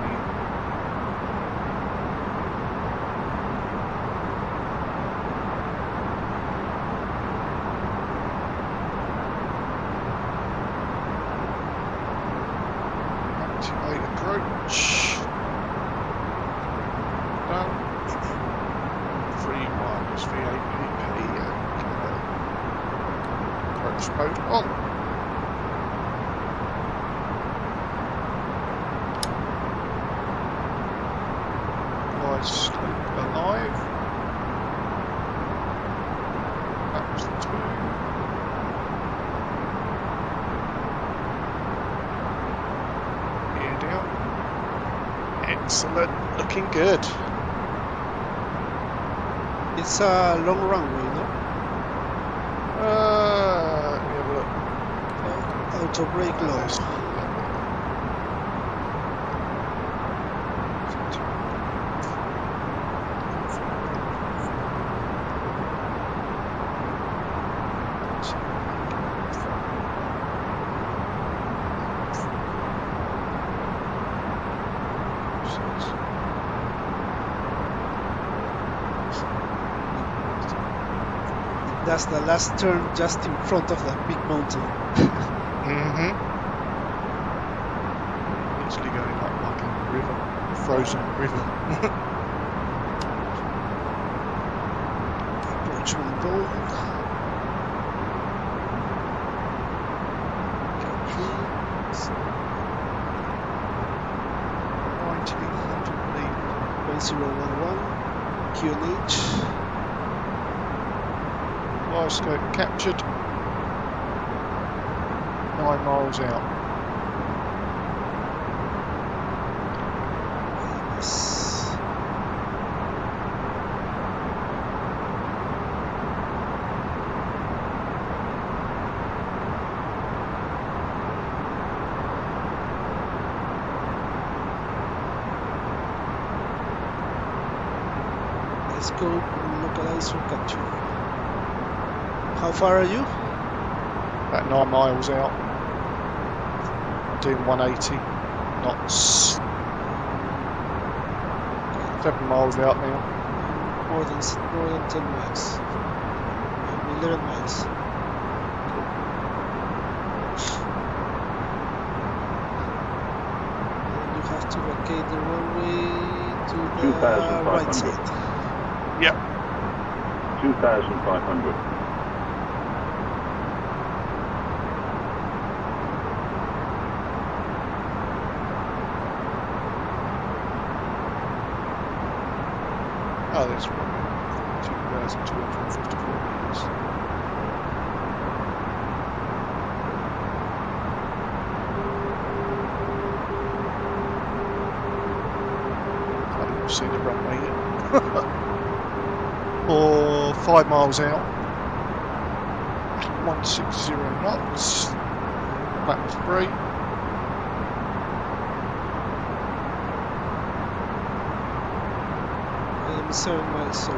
Activate approach. Done. 3 wireless VAPP. Approach mode on. Guys alive. That was the 2. Gear down. Excellent. Looking good. It's a long runway, no? Let me have a look. Auto brake low. That's the last turn just in front of the big mountain. Mm-hmm. Literally going up like a river, a frozen river. Approach window. Okay. 1900 lead. 1011. QNH. Scope captured. 9 miles out. Yes. Let's go localize for capture. How far are you? About 9 miles out. Doing 180 knots. 7 miles out now. More than 10 miles. 11 miles. And you have to vacate the runway to the right side. Yep. 2,500. Oh, that's right. 2,254 meters. I didn't see the runway yet. Or 5 miles out. 160 knots. Back 3. I am 7 miles away.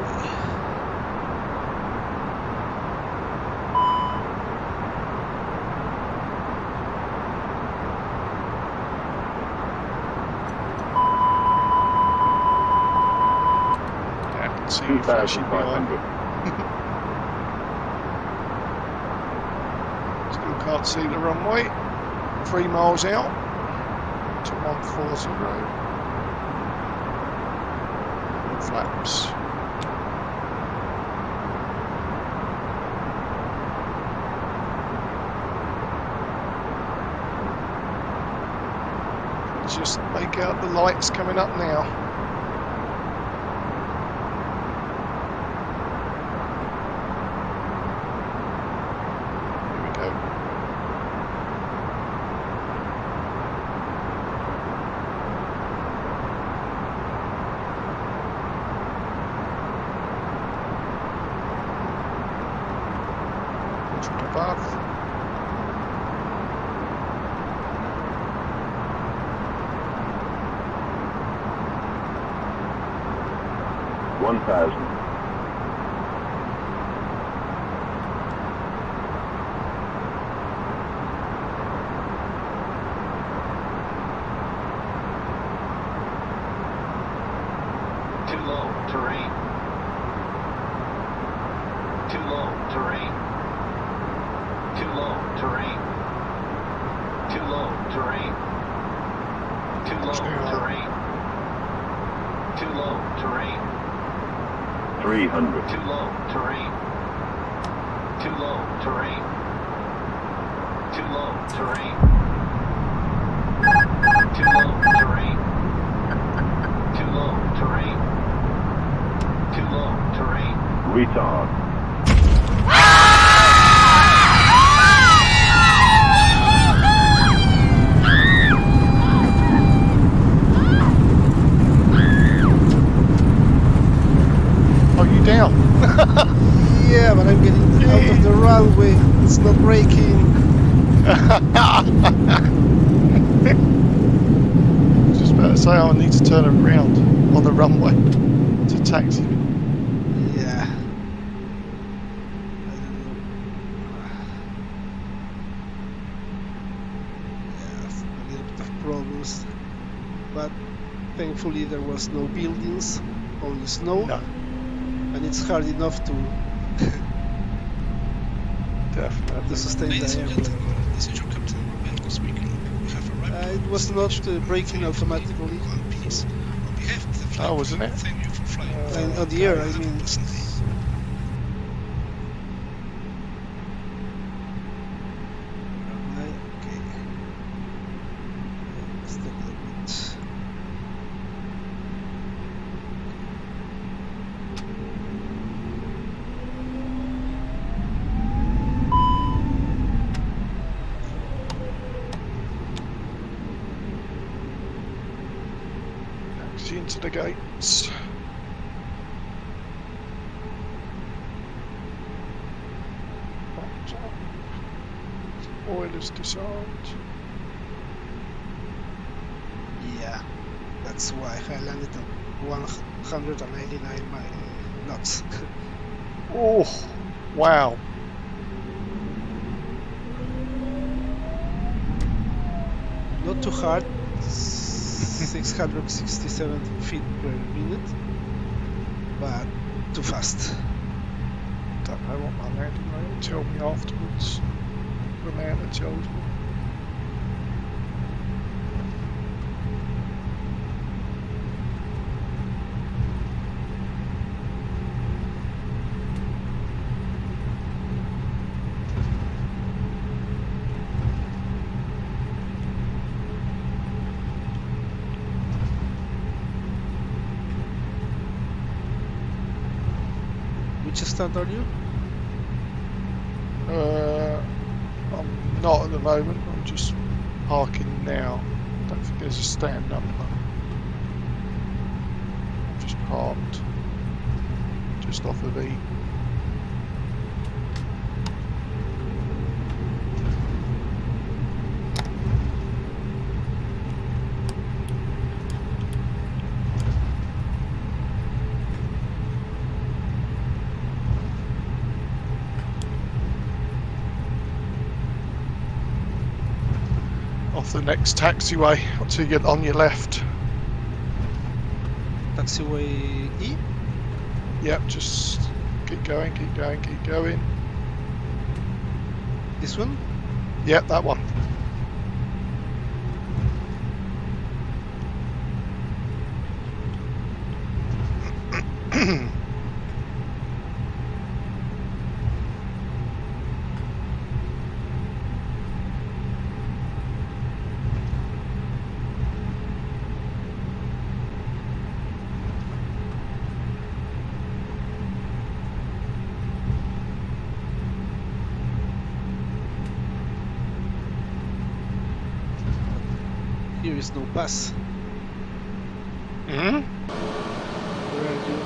Yeah, I can see you flashing behind. 2,500. Still can't see the runway. 3 miles out to 140. Flaps. Just make out the lights coming up now. Here we go. Above. 300. Too low, terrain. Too low, terrain. Too low, terrain. Too low, terrain. Too low, terrain. Too low, terrain. Retard. Are you down? Yeah, but I'm getting out of the runway. It's not braking. Just about to say I need to turn around on the runway to taxi. Yeah. I don't know. Yes, a little bit of problems. But thankfully there was no buildings, only snow. No, And it's hard enough to definitely. sustain the airplane. This is your captain, Airwego speaking. We have arrived. It was not braking automatically. One piece. On behalf of the flight Oh, wasn't it? thank you for flying. And on the air, I mean. Okay. Let's take a look at. Taxi into the gates. Backed up. Oilers disarmed. Yeah, that's why I landed at 199 knots. Oh, wow. Not too hard, 667 feet per minute, but too fast. Don't know what my landing rate will tell me afterwards. The man that tells me. Which stand are you? I'm not at the moment. I'm just parking now. I don't think there's a stand number. I'm just parked just off of E. Off the next taxiway until you get on your left. Taxiway E? Yep, just keep going, keep going, keep going. This one? Yep, that one. Here is no bus. Hmm? Where are you?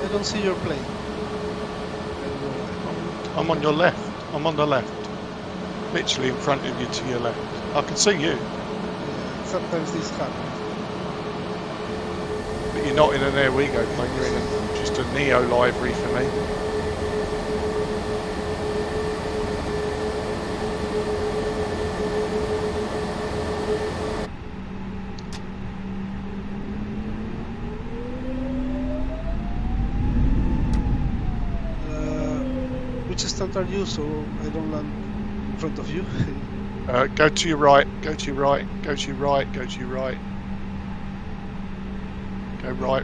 I don't see your plane. I'm on your left. I'm on the left. Literally in front of you to your left. I can see you, Yeah, sometimes this happens. but you're not in an Airwego plane. You're in just a Neo livery for me. Which stand are you so I don't land in front of you? Go to your right. Go to your right. Go to your right. Go to your right. Go right.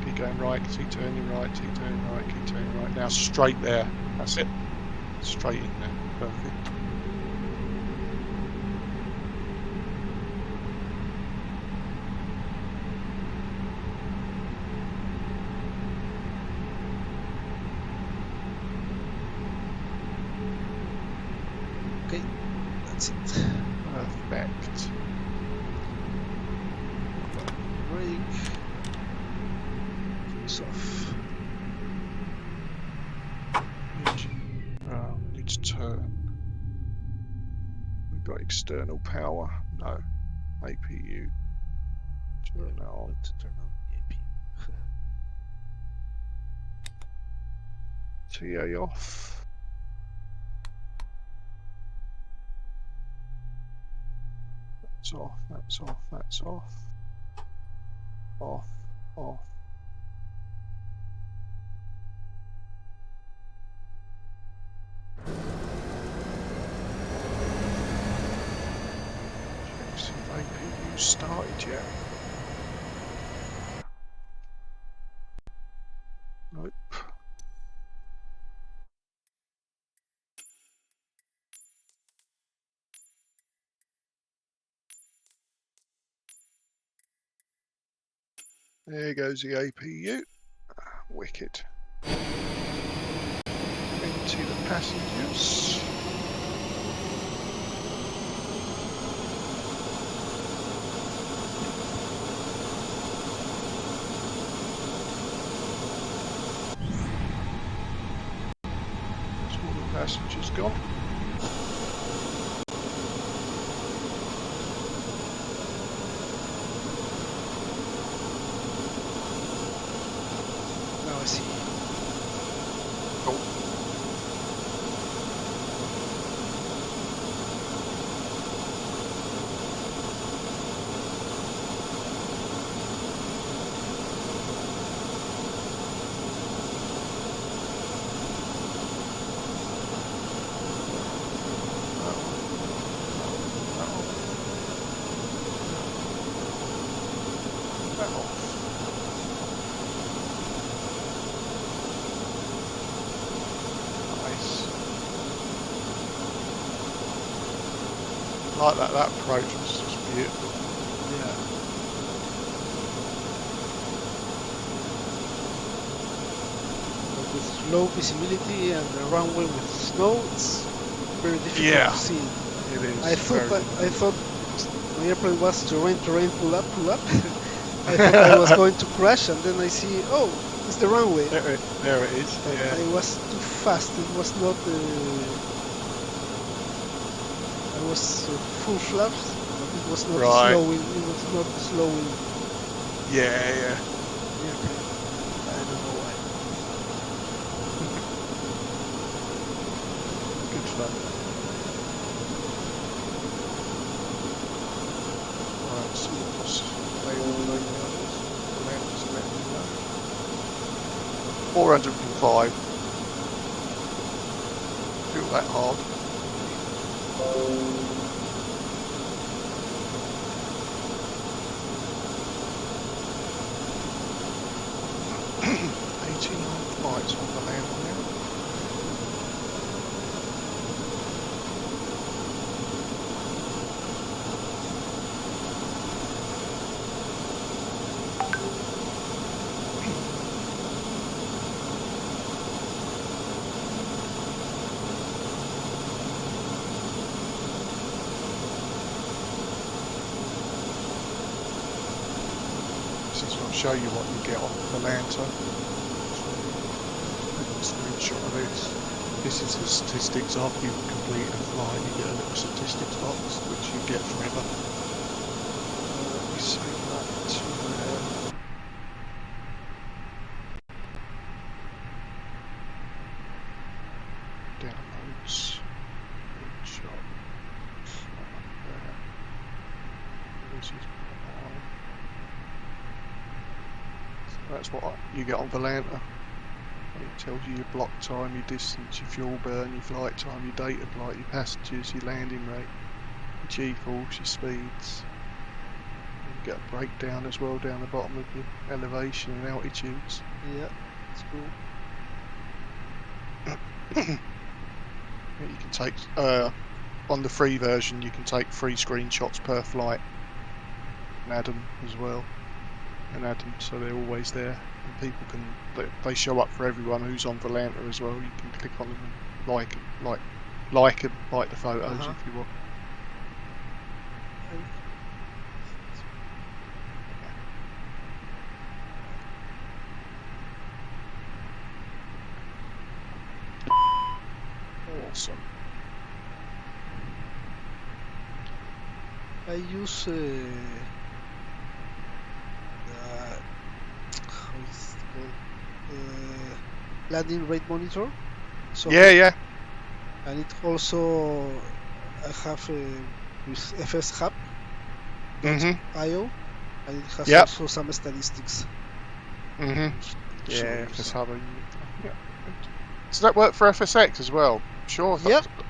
Keep going right, keep turning right, keep turning right, keep turning right. Now straight there. That's it. Straight in there. Perfect. Okay, that's it. Perfect. Brake. It's off. Need to turn. We've got external power. No. APU. Turn that on. To turn on the APU. TA off. That's off, that's off, that's off. Off, off. Check see if APU started yet. Nope. There goes the APU. Wicked. Empty the passengers. That's all the passengers gone. Now I see. Oh. Like that approach was just beautiful. Yeah. But with low visibility and the runway with snow, it's very difficult to see. It is. I thought my airplane was terrain, pull up. I thought I was going to crash, and then I see, oh, it's the runway. There it is. Yeah. I was too fast. It was not. I was full flaps, but it was not Right. slowing. It was not slowing. Yeah. Yeah, okay. I don't know why. Good fun. Right, so what's available right now? 405. Feel that hard. Flights on the land now. I'll show you what you get on the Atlanta. Screenshot of this. This is the statistics after you've completed a flight. You get a little statistics box which you get forever. Let me save that to downloads. Screenshot. This is that's what you get on Atlanta. It tells you your block time, your distance, your fuel burn, your flight time, your data flight, your passengers, your landing rate, your G-force, your speeds. Get a breakdown as well down the bottom of your elevation and altitudes. Yeah, it's cool. You can take on the free version. You can take 3 screenshots per flight and add them as well, and add them so they're always there, and people can they show up for everyone who's on Volanta as well. You can click on them and like the photos if you want. Awesome. I use how is it called? Landing rate monitor. So Yeah. And it also I have with FS Hub IO, and it has also some statistics. Yeah, FS Hub. Yeah. Does that work for FSX as well? Sure.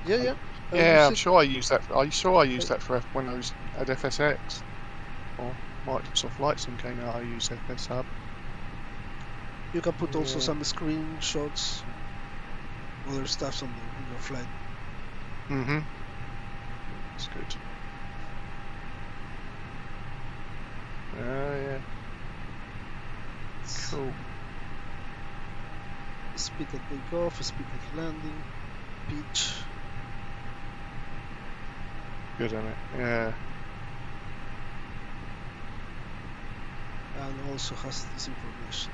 Yeah. I'm sure I use that. I used that for when I was at FSX or Microsoft Flight Sim came out. I use FS Hub. You can put also some screenshots, other stuff on your flight. That's good. Yeah. Cool. Speed at takeoff, speed at landing, pitch. Good on it. Yeah. And also has this information.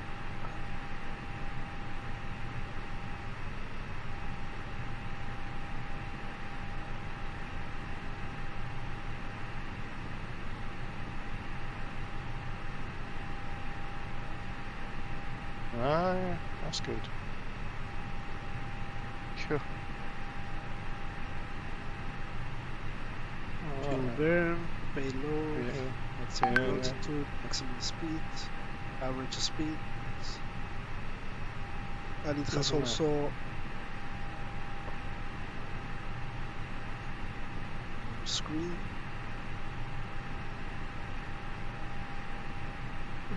Yeah, that's good. Cool. Fuel burn, payload, maximum altitude, maximum speed, average speed, and it has also screen.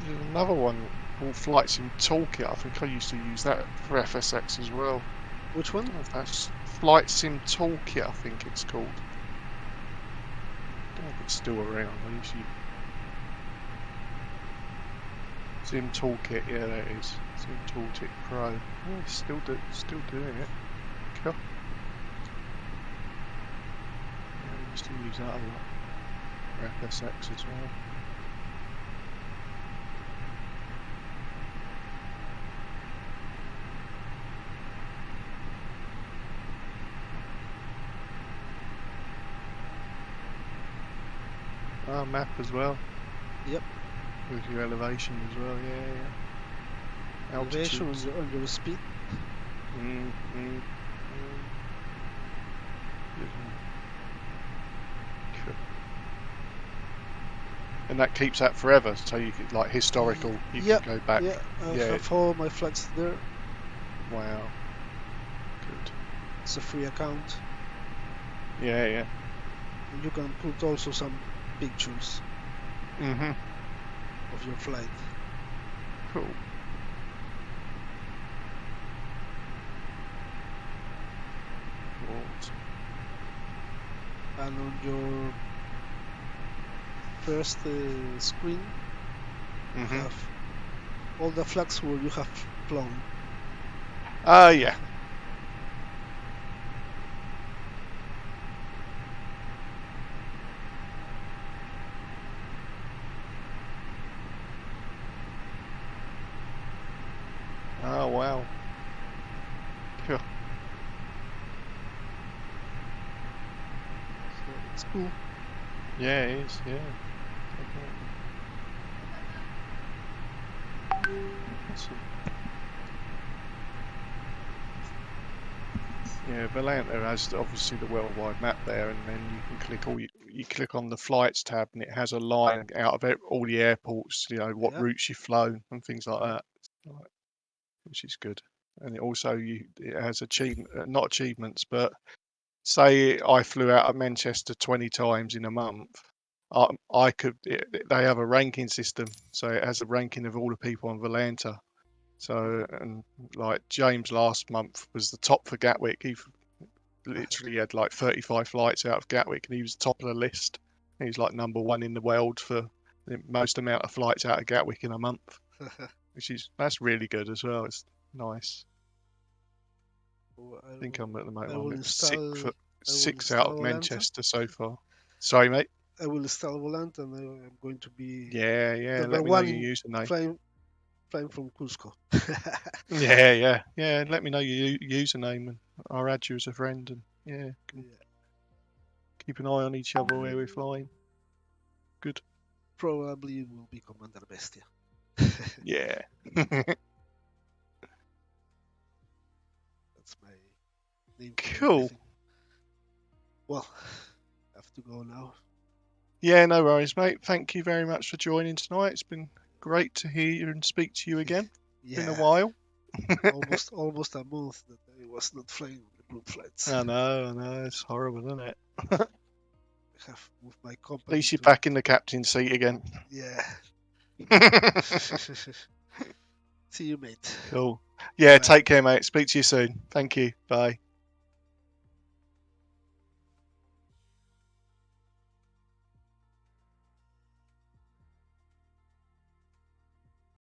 There's another one called Flight Sim Toolkit. I think I used to use that for FSX as well. Which one? That's Flight Sim Toolkit, I think it's called. I don't know if it's still around. I usually Sim Toolkit, yeah, there it is. Sim Toolkit Pro. Oh, it's still doing it. Cool. Yeah, I used to use that a lot for FSX as well. Map as well. Yep. With your elevation as well, yeah. Elevation on your speed. Cool. And that keeps that forever, so you could like historical. You can go back. Yeah, I have all my flights there. Wow. Good. It's a free account. Yeah. And you can put also some pictures of your flight. Cool. And on your first screen, you have all the flags where you have flown. Yeah. Oh, wow. Cool. So it's cool. Yeah, it is, yeah. Awesome. Yeah, Volanta has obviously the worldwide map there, and then you can click you click on the flights tab, and it has a line out of all the airports, what routes you've flown and things like that, which is good. And it also it has not achievements, but say I flew out of Manchester 20 times in a month, I could. They have a ranking system, so it has a ranking of all the people on Volanta. So, and like James last month was the top for Gatwick. He literally had like 35 flights out of Gatwick, and he was top of the list. He was like #1 in the world for the most amount of flights out of Gatwick in a month, that's really good as well. It's nice. I think I'm at the moment. I'm six out of Manchester so far. Sorry, mate. I will install Volant, and I'm going to be Yeah. Let me know your username. Flying from Cusco. Yeah. Let me know your username, and I'll add you as a friend. And keep an eye on each other where we're flying. Good. Probably it will be Commander Bestia. Yeah. That's my name. Cool. Well, I have to go now. Yeah, no worries, mate. Thank you very much for joining tonight. It's been great to hear you and speak to you again. Been a while. almost a month that I was not flying the group flights. I know. It's horrible, isn't it? I have moved my company. At least you're back in the captain's seat again. Yeah. See you, mate. Cool. Yeah, Bye. take care, mate. Speak to you soon. Thank you. Bye.